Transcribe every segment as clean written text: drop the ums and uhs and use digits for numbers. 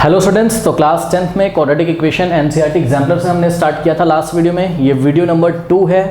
Hello students, तो class 10th में quadratic equation NCERT exemplar से हमने स्टार्ट किया था लास्ट वीडियो में। ये वीडियो नंबर 2 है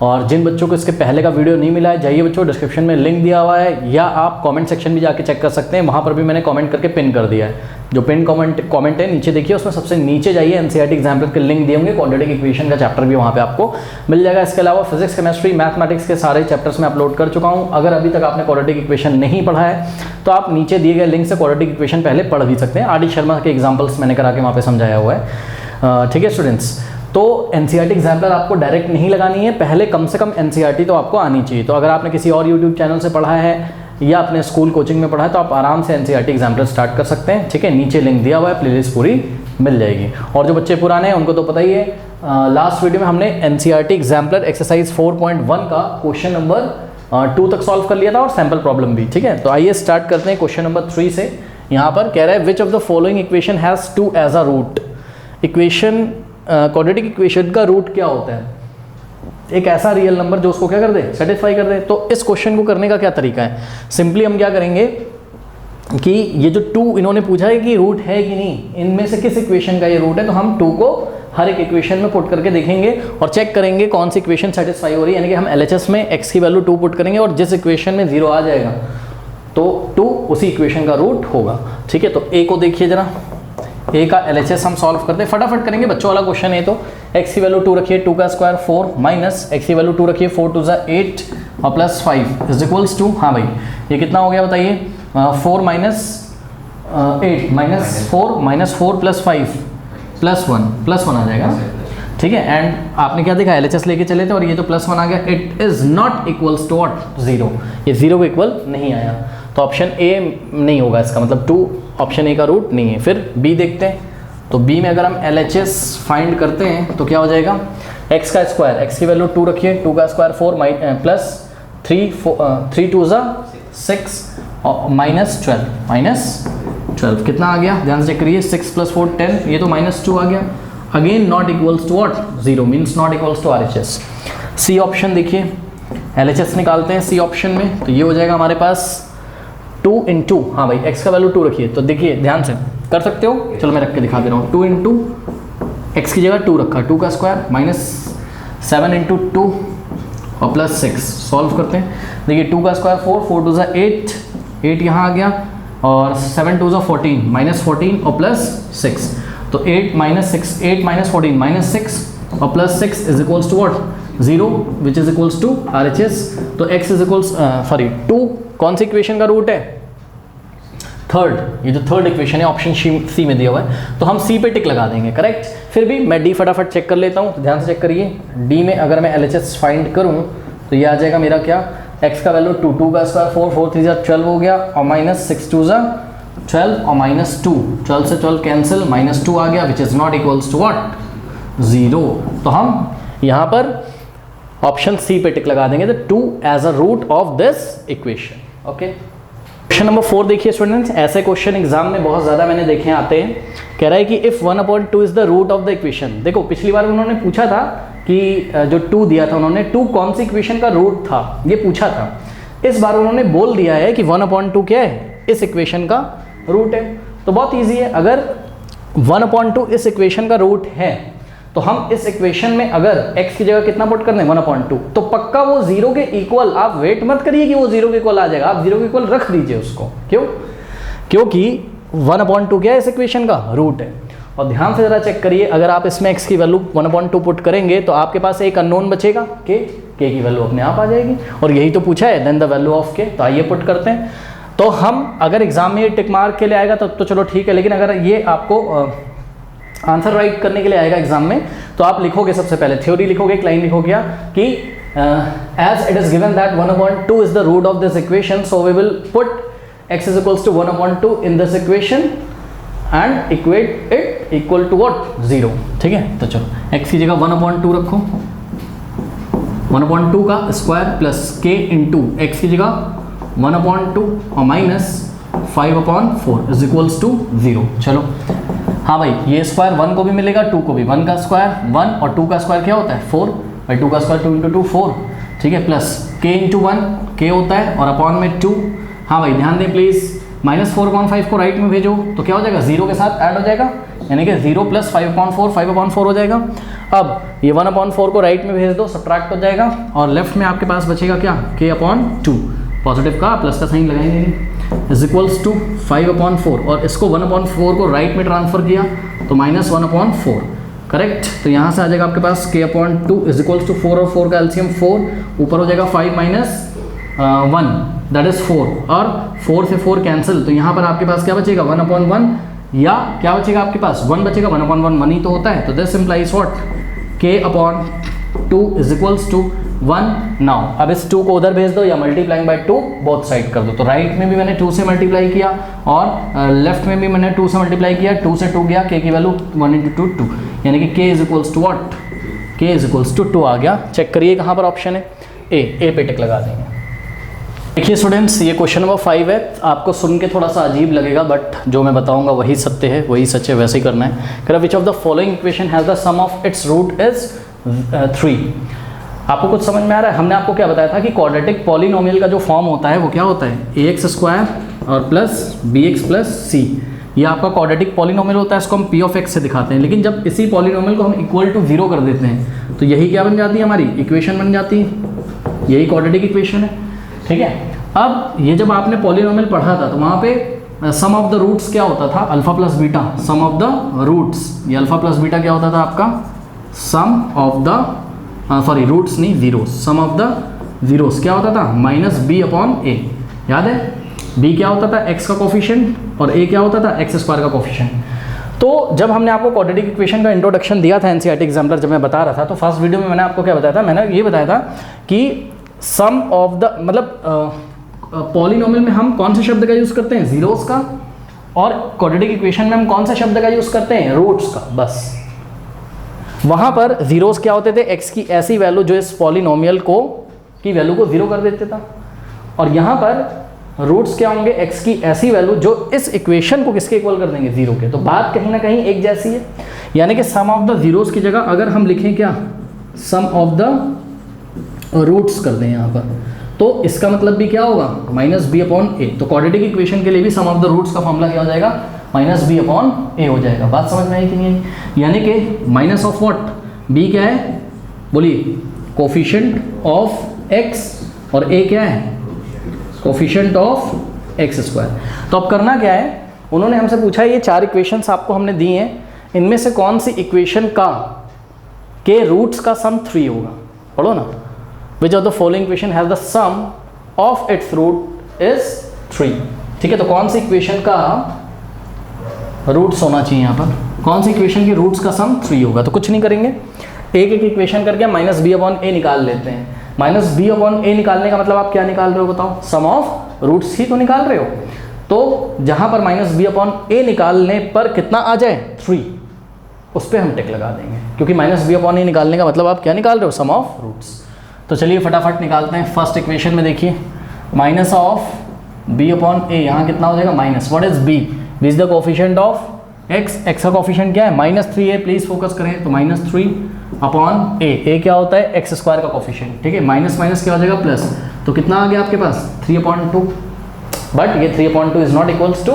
और जिन बच्चों को इसके पहले का वीडियो नहीं मिला है, जाइए बच्चों डिस्क्रिप्शन में लिंक दिया हुआ है या आप कमेंट सेक्शन भी जाके चेक कर सकते हैं, वहाँ पर भी मैंने कमेंट करके पिन कर दिया है। जो पिन कमेंट है नीचे देखिए, उसमें सबसे नीचे जाइए, एनसीईआरटी एग्जाम्पलर के लिंक दिए होंगे, क्वाड्रेटिक इक्वेशन का चैप्टर भी वहाँ पे आपको मिल जाएगा। इसके अलावा फिजिक्स, केमिस्ट्री, मैथमेटिक्स के सारे चैप्टर्स में अपलोड कर चुका हूँ। अगर अभी तक आपने क्वाड्रेटिक इक्वेशन नहीं पढ़ा है तो आप नीचे दिए गए लिंक से क्वाड्रेटिक इक्वेशन पहले पढ़ भी सकते हैं। आर डी शर्मा के एग्जाम्पल्स मैंने करा के वहाँ पे समझाया हुआ है। ठीक है स्टूडेंट्स, तो एनसीईआरटी एग्जाम्पलर आपको डायरेक्ट नहीं लगानी है, पहले कम से कम एनसीईआरटी तो आपको आनी चाहिए। तो अगर आपने किसी और यूट्यूब चैनल से पढ़ा है या अपने स्कूल कोचिंग में पढ़ा है तो आप आराम से एनसीईआरटी एग्जाम्पलर स्टार्ट कर सकते हैं। ठीक है, नीचे लिंक दिया हुआ है, प्लेलिस्ट पूरी मिल जाएगी। और जो बच्चे पुराने हैं उनको तो पता ही है, लास्ट वीडियो में हमने एनसीईआरटी एग्जाम्पलर एक्सरसाइज 4.1 का क्वेश्चन नंबर 2 तक सॉल्व कर लिया था और सैम्पल प्रॉब्लम भी। ठीक है, तो आइए स्टार्ट करते हैं क्वेश्चन नंबर 3 से। यहाँ पर कह रहा है which of the following equation has 2 as a root. Equation quadratic equation का रूट क्या होता है? एक ऐसा रियल नंबर जो उसको क्या कर दे, सेटिस्फाई कर दे। तो इस क्वेश्चन को करने का क्या तरीका है? सिंपली हम क्या करेंगे कि ये जो 2 इन्होंने पूछा है कि रूट है कि नहीं, इनमें से किस इक्वेशन का ये रूट है, तो हम 2 को हर एक इक्वेशन में पुट करके देखेंगे और चेक करेंगे कौन सी इक्वेशन सेटिस्फाई हो रही है। यानी कि हम एलएचएस में x की वैल्यू 2 पुट करेंगे और जिस इक्वेशन में 0 आ जाएगा तो 2 उसी इक्वेशन का रूट होगा। ठीक है, तो a को देखिए जरा, a का एलएचएस हम सॉल्व करते हैं, फटाफट करेंगे, बच्चों वाला क्वेश्चन है। तो x की वैल्यू 2 रखिए, 2 का स्क्वायर 4 माइनस x की वैल्यू 2 रखिए, 4 2 8 और प्लस 5 इज इक्वल्स टू, हाँ भाई ये कितना हो गया बताइए, 4 minus 8 minus 4 minus 4 plus 5 plus 1 आ जाएगा। ठीक है, एंड आपने क्या देखा, एलएचएस लेके चले थे और ये तो प्लस 1 आ गया। It is not equals to what, 0, ये 0 को इक्वल नहीं आया, तो ऑप्शन ए नहीं होगा इसका, मतलब 2 ऑप्शन ए का रूट नहीं है। फिर बी देखते हैं, तो बी में अगर हम एलएचएस फाइंड करते हैं तो क्या हो जाएगा, एक्स का स्क्वायर, एक्स की वैल्यू 2 रखिए, 2 का स्क्वायर 4 प्लस 3 2 6 और माइनस 12 कितना आ गया, ध्यान से चेक करिए, 6 प्लस 4 10, ये तो -2 आ गया। Again not equals to what, 0 means not equals to RHS. C option देखिए, एलएचएस निकालते हैं सी ऑप्शन में, तो ये हो जाएगा हमारे पास 2 इंटू, हाँ भाई एक्स का वैल्यू 2 रखिए, तो देखिए ध्यान से कर सकते हो, चलो मैं रख के दिखा दे रहा हूँ। 2 इंटू एक्स की जगह 2 रखा, 2 का स्क्वायर माइनस 7 इंटू 2 और प्लस 6, सॉल्व करते हैं। देखिए 2 का स्क्वायर 4 4 2 8 यहाँ आ गया और 7 2 14 माइनस 14 और प्लस 6, तो 8 माइनस 6 8 माइनस 14 माइनस 6 और plus 6 is equals to what, 0 which is equals to RHS. तो x इज इक्वल्स 2 कौन सी इक्वेशन का रूट है, थर्ड, ये जो थर्ड इक्वेशन है ऑप्शन सी में दिया हुआ है, तो हम सी पे टिक लगा देंगे, करेक्ट। फिर भी मैं डी फटाफट चेक कर लेता हूँ, तो ध्यान से चेक करिए, डी में अगर मैं एलएचएस फाइंड करूँ तो ये आ जाएगा मेरा क्या, x का वैल्यू 2 2 का स्क्वायर 4 4 3 12 हो गया और माइनस 6 2 12 और माइनस 2, 12 से 12 कैंसिल, -2 आ गया which is not equals to what, 0। तो हम यहाँ पर ऑप्शन सी पे टिक लगा देंगे, तो 2 as a root of this equation. Okay, question number 4 देखिए स्टूडेंट्स, ऐसे क्वेश्चन एग्जाम में बहुत ज़्यादा मैंने देखे आते हैं। कह रहा है कि if 1/2 is the root of the equation. देखो पिछली बार उन्होंने पूछा था कि जो 2 दिया था उन्होंने, 2 कौन सी इक्वेशन का रूट था ये पूछा था। इस बार उन्होंने बोल दिया है कि 1/2 क्या है, इस इक्वेशन का रूट है। तो बहुत ईजी है, अगर 1/2 इस इक्वेशन का रूट है तो हम इस इक्वेशन में अगर x की जगह कितना पुट कर दें, 1/2, तो पक्का वो 0 के इक्वल, आप वेट मत करिए कि वो 0 के इक्वल आ जाएगा, आप 0 के इक्वल रख दीजिए उसको। क्यों? क्योंकि 1/2 क्या है, इस इक्वेशन का रूट है। और ध्यान से जरा चेक करिए, अगर आप इसमें x की वैल्यू 1/2 पुट करेंगे तो आपके पास एक अननोन बचेगा, k की वैल्यू अपने आप आ जाएगी, और यही तो पूछा है, then the value of k। तो आइए पुट करते हैं। तो हम अगर एग्जाम में ये टिक मार्क के लिए आएगा तो चलो ठीक है, लेकिन अगर ये आपको आंसर राइट करने के लिए आएगा एग्जाम में, तो आप लिखोगे, सबसे पहले थ्योरी लिखोगे, एक लाइन लिखोगे कि as it is given that 1/2 is the root of this equation, so we will put x is equals to 1/2 in this equation and equate it equal to what, 0। ठीक है, तो चलो x की जगह 1/2 रखो, 1/2 का square plus k into x की जगह 1/2 और माइनस 5/4 इज इक्वल्स टू 0। चलो हाँ भाई, ये स्क्वायर 1 को भी मिलेगा, 2 को भी, 1 का स्क्वायर 1 और 2 का स्क्वायर क्या होता है, 4, और 2 का स्क्वायर 2 इंटू 2 4। ठीक है, प्लस k इंटू 1 k होता है और अपॉन में 2। हाँ भाई ध्यान दें प्लीज़, -4/5 को राइट में भेजो तो क्या हो जाएगा, 0 के साथ ऐड हो जाएगा, यानी कि 0 + 5/4 5/4 हो जाएगा। अब ये 1/4 को राइट में भेज दो, सब्ट्रैक्ट हो जाएगा और लेफ्ट में आपके पास बचेगा क्या, k/2, पॉजिटिव का प्लस का साइन लगाएंगे, इज इक्वल्स टू 5/4 और इसको 1/4 को राइट में ट्रांसफर किया तो -1/4, करेक्ट। तो यहाँ से आ जाएगा आपके पास k/2 इज इक्वल्स टू 4 और 4 का एलसीएम 4, ऊपर हो जाएगा 5 - 1 दैट इज 4 और 4 से 4 कैंसिल, तो यहाँ पर आपके पास क्या बचेगा 1/1 या क्या बचेगा आपके पास 1 बचेगा, 1/1 1 ही तो होता है, तो this implies what, k/2 is equals to 1। Now अब इस 2 को उधर भेज दो या मल्टीप्लाइंग बाय 2 बोथ साइड कर दो, तो राइट में भी मैंने 2 से मल्टीप्लाई किया और लेफ्ट में भी मैंने 2 से मल्टीप्लाई किया, 2 से 2 गया, k की वैल्यू 1 × 2 2, यानी कि k is equals to what, k is equals to 2 आ गया। चेक करिए कहाँ पर ऑप्शन है, ए पे टिक लगा देंगे। देखिए स्टूडेंट्स, ये क्वेश्चन नंबर 5 है, आपको सुन के थोड़ा सा अजीब लगेगा बट जो मैं बताऊंगा वही सत्य है, वही सच है, वैसे ही करना है। कह which of the following equation has the sum of its root is 3। आपको कुछ समझ में आ रहा है, हमने आपको क्या बताया था कि क्वाड्रेटिक पॉलिनोमियल का जो फॉर्म होता है वो क्या होता है, ax² और प्लस bx + c, ये आपका क्वाड्रेटिक पॉलिनोमियल होता है, इसको हम p(x) से दिखाते हैं। लेकिन जब इसी पॉलिनोमियल को हम इक्वल टू 0 कर देते हैं तो यही क्या बन जाती है, हमारी इक्वेशन बन जाती है, यही क्वाड्रेटिक इक्वेशन है, ठीक है। अब ये जब आपने पॉलिनोमियल पढ़ा था तो वहाँ पे सम ऑफ द रूट्स क्या होता था, alpha plus beta, sum of the roots, ये अल्फा प्लस बीटा क्या होता था आपका, sum of the sorry roots नहीं zeros, sum of the zeros क्या होता था -b/a, याद है, b क्या होता था x का कोफिशिएंट और a क्या होता था x² का कोफिशिएंट। तो जब हमने आपको क्वाड्रेटिक इक्वेशन का इंट्रोडक्शन दिया था एनसीईआरटी एग्जाम्पलर जब मैं बता रहा था, तो फर्स्ट वीडियो में मैंने आपको क्या बताया था, मैंने ये बताया था कि सम ऑफ द मतलब पॉलिनोमियल में हम कौन से शब्द का यूज़ करते हैं, जीरोस का, और क्वाड्रेटिक इक्वेशन में हम कौन सा शब्द का यूज़ करते हैं, रूट्स का। बस वहाँ पर जीरोस क्या होते थे, x की ऐसी वैल्यू जो इस पॉलिनोमियल को की वैल्यू को 0 कर देते था, और यहाँ पर रूट्स क्या होंगे, x की ऐसी वैल्यू जो इस इक्वेशन को किसके इक्वल कर देंगे, 0 के। तो बात कहीं ना कहीं एक जैसी है, यानी कि सम ऑफ द जीरोस की जगह अगर हम लिखें क्या, सम ऑफ द रूट्स कर दें यहाँ पर, तो इसका मतलब भी क्या होगा -b/a। तो क्वाड्रेटिक इक्वेशन के लिए भी सम ऑफ द रूट्स का फॉर्मूला क्या हो जाएगा, -b/a हो जाएगा। बात समझ में आई कि नहीं आई, यानी कि माइनस ऑफ व्हाट, b क्या है बोलिए, कोफिशिएंट ऑफ x और a क्या है, कोफिशिएंट ऑफ x²। तो अब करना क्या है, उन्होंने हमसे पूछा ये 4 इक्वेशंस आपको हमने दी हैं, इनमें से कौन सी इक्वेशन का के रूट्स का सम 3 होगा, पढ़ो ना। Which of the following equation has the sum of its root is 3, ठीक है। तो कौन सी इक्वेशन का रूट्स होना चाहिए यहाँ पर, कौन सी इक्वेशन के रूट्स का सम 3 होगा। तो कुछ नहीं करेंगे, एक एक इक्वेशन करके -b/a निकाल लेते हैं। -b/a निकालने का मतलब आप क्या निकाल रहे हो बताओ, सम ऑफ रूट्स ही तो निकाल रहे हो। तो जहाँ पर -b/a निकालने पर कितना आ जाए 3, उस पर हम टिक लगा देंगे, क्योंकि -b/a निकालने का मतलब आप क्या निकाल रहे हो, सम ऑफ रूट्स। तो चलिए फटाफट निकालते हैं। फर्स्ट इक्वेशन में देखिए माइनस ऑफ b/a, यहाँ कितना हो जाएगा minus, what is b, b is the coefficient of x, x का कोफिशिएंट क्या है -3a, प्लीज फोकस करें। तो -3/a, a क्या होता है x² का कोफिशिएंट, ठीक है। माइनस माइनस क्या हो जाएगा प्लस, तो कितना आ गया आपके पास 3/2, बट ये 3/2 इज नॉट इक्वल्स टू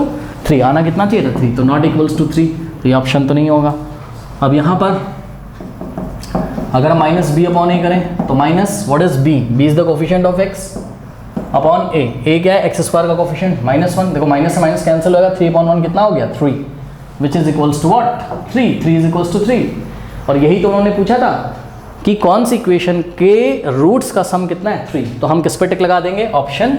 3, आना कितना चाहिए था 3, तो नॉट इक्वल्स टू 3, तो ये ऑप्शन तो नहीं होगा। अब यहाँ पर अगर हम -b/a करें तो minus what is b is the coefficient of x/a, a क्या है x² का कोफिशिएंट -1, देखो माइनस से माइनस कैंसिल होगा, 3/1 कितना हो गया 3, which is equals to what 3 is equals to 3। और यही तो उन्होंने पूछा था कि कौन सी इक्वेशन के रूट्स का सम कितना है 3, तो हम किस पे टिक लगा देंगे, ऑप्शन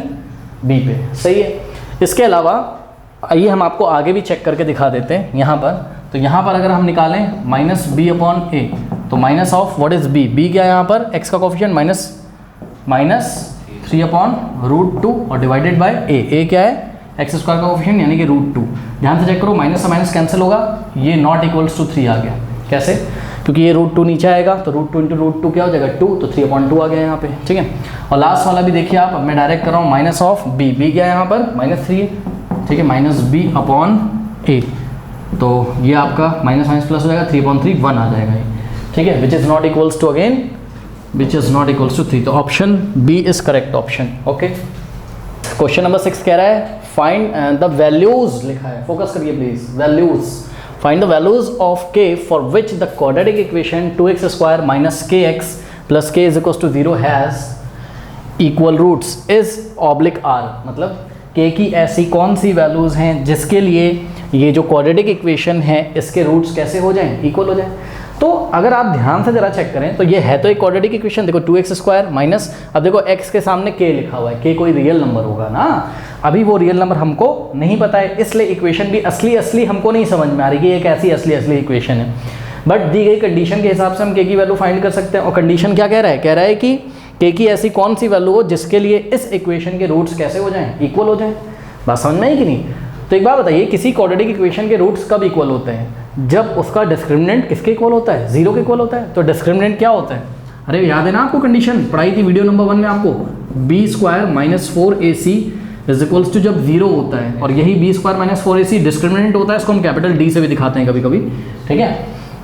बी पे, सही है। इसके अलावा आइए हम आपको आगे भी चेक करके दिखा देते हैं यहाँ पर। तो यहाँ पर अगर हम निकालें -b/a, तो minus of what is b क्या है यहाँ पर x का कोफिशिएंट -3/√2 और डिवाइडेड बाय a क्या है x² का कोफिशिएंट यानी कि √2। ध्यान से चेक करो, माइनस से माइनस कैंसिल होगा, ये नॉट इक्वल्स टू 3 आ गया। कैसे, क्योंकि ये √2 नीचे आएगा तो √2 × √2 क्या हो जाएगा 2, तो 3/2 आ गया यहाँ पे, ठीक है। और लास्ट वाला भी देखिए आप, अब मैं डायरेक्ट कर रहा हूँ माइनस ऑफ b क्या है यहाँ पर -3, ठीक है, -b/a, तो ये आपका माइनस माइनस प्लस हो जाएगा 3/3 1 आ जाएगा ये, ठीक है, which is not equals to again which is not equals to 3, तो option B is correct option. Okay, question number 6 कह रहा है फाइंड द वैल्यूज लिखा है, फोकस करिए please, values, find the values of k for which the quadratic equation 2x square minus kx plus k is equal to 0 has equal roots is oblique r, मतलब k की ऐसी कौन सी values हैं जिसके लिए ये जो क्वाड्रेटिक इक्वेशन है इसके रूट्स कैसे हो जाएं, इक्वल हो जाएं। तो अगर आप ध्यान से जरा चेक करें तो ये है तो एक क्वाड्रेटिक इक्वेशन, देखो 2x स्क्वायर माइनस, अब देखो x के सामने k लिखा हुआ है, k कोई रियल नंबर होगा ना, अभी वो रियल नंबर हमको नहीं पता है, इसलिए इक्वेशन भी असली हमको नहीं समझ में आ रही कि ये कैसी असली इक्वेशन है। बट दी गई कंडीशन के हिसाब से हम k की वैल्यू फाइंड कर सकते हैं, और कंडीशन क्या कह रहा है कि k की ऐसी कौन सी वैल्यू हो जिसके लिए इस इक्वेशन के रूट्स कैसे हो जाएं, इक्वल हो जाएं। बात समझ में आई कि नहीं? तो एक बात बताइए, किसी क्वाड्रेटिक इक्वेशन के रूट्स कब इक्वल होते हैं? जब उसका डिस्क्रिमिनेंट किसके इक्वल होता है, 0 के इक्वल होता है। तो डिस्क्रिमिनेंट क्या होता है? अरे याद है ना आपको, कंडीशन पढ़ाई थी वीडियो नंबर 1 में आपको, b square minus 4ac is equals to जब 0 होता है, और यही b square minus 4ac discriminant होता है, इसको हम कैपिटल D से भी दिखाते हैं कभी कभी, ठीक है।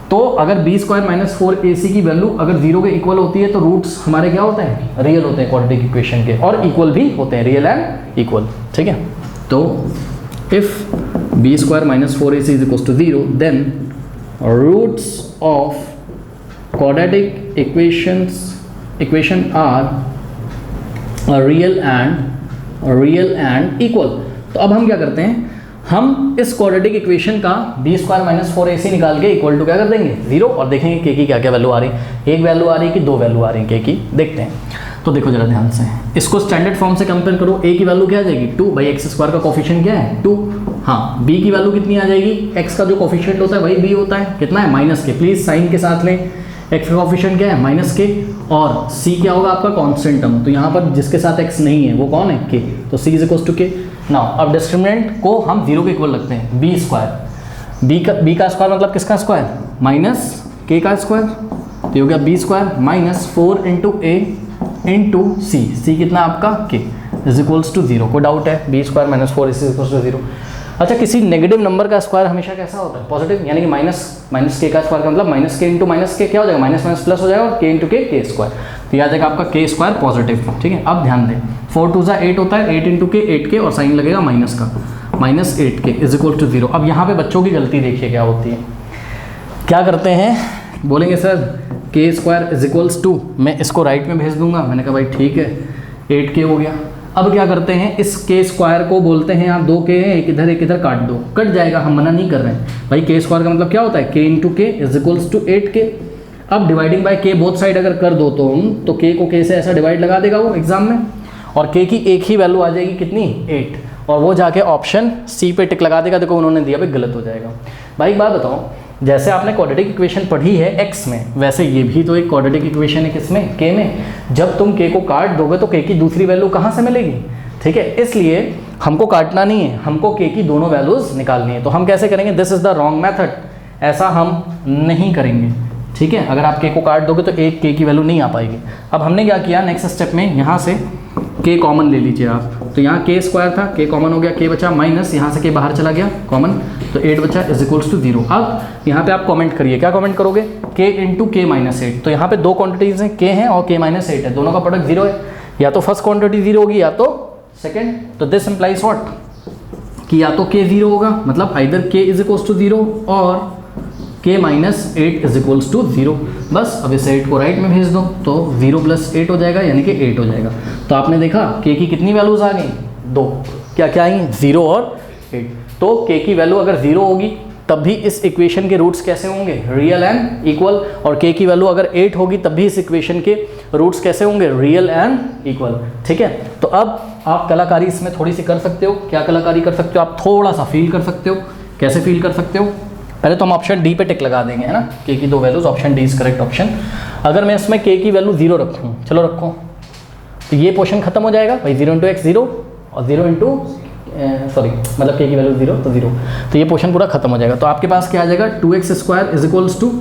तो अगर b स्क्वायर माइनस 4ac की वैल्यू अगर 0 के इक्वल होती है तो रूट्स हमारे क्या होते हैं, रियल होते हैं क्वाड्रेटिक इक्वेशन के, और इक्वल भी होते हैं, रियल एंड इक्वल, ठीक है। तो if b square minus 4ac is equal to 0 then roots of quadratic equation are real and equal. तो अब हम क्या करते हैं, हम इस क्वाड्रेटिक इक्वेशन का b स्क्वायर माइनस 4ac निकाल के इक्वल टू क्या कर देंगे, 0, और देखेंगे k की क्या क्या वैल्यू आ रही है, एक वैल्यू आ रही है कि दो वैल्यू आ रही है k की, देखते हैं। तो देखो जरा ध्यान से, इसको स्टैंडर्ड फॉर्म से कंपेयर करो, a की वैल्यू क्या आ जाएगी 2, भाई x स्क्वायर का कोफिशिएंट क्या है 2, हाँ b की वैल्यू कितनी आ जाएगी, x का जो कोफिशिएंट होता है वही b होता है, कितना है माइनस के, प्लीज साइन के साथ लें, x का कोफिशिएंट क्या है माइनस के, और c क्या होगा आपका कांस्टेंट टर्म, तो यहाँ पर जिसके साथ x नहीं है वो कौन है k, तो c is equal to k। Now अब डिस्क्रिमिनेंट को हम 0 के इक्वल लगते हैं, b स्क्वायर, b का स्क्वायर मतलब किसका स्क्वायर, माइनस k का स्क्वायर, तो हो गया b square minus 4 into a into c कितना आपका k इज इक्वल्स टू 0, कोई डाउट है, b square minus 4 is equals to 0। अच्छा, किसी नेगेटिव नंबर का स्क्वायर हमेशा कैसा होता है, पॉजिटिव, यानी कि माइनस के का स्क्वायर का मतलब माइनस के इंटू माइनस के क्या हो जाएगा, माइनस माइनस प्लस हो जाएगा, और के इंटू के स्क्वायर, तो यह आ जाएगा आपका के स्क्वायर पॉजिटिव, ठीक है। अब ध्यान दें, 4 2 8 होता है, 8 इंटू के 8 के, और साइन लगेगा माइनस का, माइनस 8 के इज इक्वल टू 0। अब यहाँ पे बच्चों की गलती देखिए क्या होती है, क्या करते हैं, बोलेंगे सर के स्क्वायर इज इक्वल्स टू, मैं इसको राइट में भेज दूंगा, मैंने कहा भाई ठीक है 8k हो गया। अब क्या करते हैं, इस के स्क्वायर को बोलते हैं आप 2k है, एक इधर काट दो, कट जाएगा, हम मना नहीं कर रहे हैं भाई, के स्क्वायर का मतलब क्या होता है k इंटू के इज इक्वल्स टू 8k। अब dividing by k both side अगर कर दो तो k को k से ऐसा डिवाइड लगा देगा वो एग्जाम में, और k की एक ही वैल्यू आ जाएगी कितनी 8, और वो जाके ऑप्शन सी पे टिक लगा देगा, देखो उन्होंने दिया भाई गलत हो जाएगा। भाई एक बात बताओ, जैसे आपने क्वाड्रेटिक इक्वेशन पढ़ी है x में, वैसे ये भी तो एक क्वाड्रेटिक इक्वेशन है किसमें, k में। जब तुम k को काट दोगे तो k की दूसरी वैल्यू कहाँ से मिलेगी, ठीक है, इसलिए हमको काटना नहीं है, हमको k की दोनों वैल्यूज निकालनी है। तो हम कैसे करेंगे, this is the wrong method, ऐसा हम नहीं करेंगे, ठीक है। अगर आप k को काट दोगे तो एक k की वैल्यू नहीं आ पाएगी। अब हमने क्या किया, नेक्स्ट स्टेप में यहाँ से k कॉमन ले लीजिए आप, तो यहाँ k स्क्वायर था, k कॉमन हो गया, k बचा माइनस, यहाँ से k बाहर चला गया कॉमन, तो 8 बचा इज इक्वल्स टू 0। अब यहाँ पे आप कमेंट करिए, क्या कमेंट करोगे, k इंटू के माइनस 8, तो यहाँ पे दो क्वांटिटीज हैं, k है और k माइनस 8 है, दोनों का प्रोडक्ट 0 है, या तो फर्स्ट क्वांटिटी 0 होगी या तो सेकेंड, तो दिस इम्प्लाइज व्हाट, कि या तो k 0 होगा, मतलब either k is equals to 0 और k minus 8 is equals to 0। बस अब इस 8 को राइट में भेज दो, तो 0 प्लस 8 हो जाएगा, यानी कि 8 हो जाएगा। तो आपने देखा k की कितनी वैल्यूज आ गई, दो, क्या क्या आई, 0 और 8। तो k की वैल्यू अगर 0 होगी तब भी इस इक्वेशन के रूट्स कैसे होंगे, रियल एंड इक्वल, और k की वैल्यू अगर 8 होगी तब भी इस इक्वेशन के रूट्स कैसे होंगे, रियल एंड इक्वल, ठीक है। तो अब आप कलाकारी इसमें थोड़ी सी कर सकते हो, क्या कलाकारी कर सकते हो, आप थोड़ा सा फील कर सकते हो, कैसे फील कर सकते हो, पहले तो हम ऑप्शन डी पे टिक लगा देंगे, है ना, k की दो values, option D is correct option. अगर मैं इसमें k की वैल्यू 0 रखूँ, चलो रखो, तो ये पोर्शन खत्म हो जाएगा भाई, 0 इंटू एक्स 0 और 0 इंटू मतलब k की वैल्यू 0 तो 0, तो ये पोर्शन पूरा खत्म हो जाएगा। तो आपके पास क्या आ जाएगा, 2x square is equals to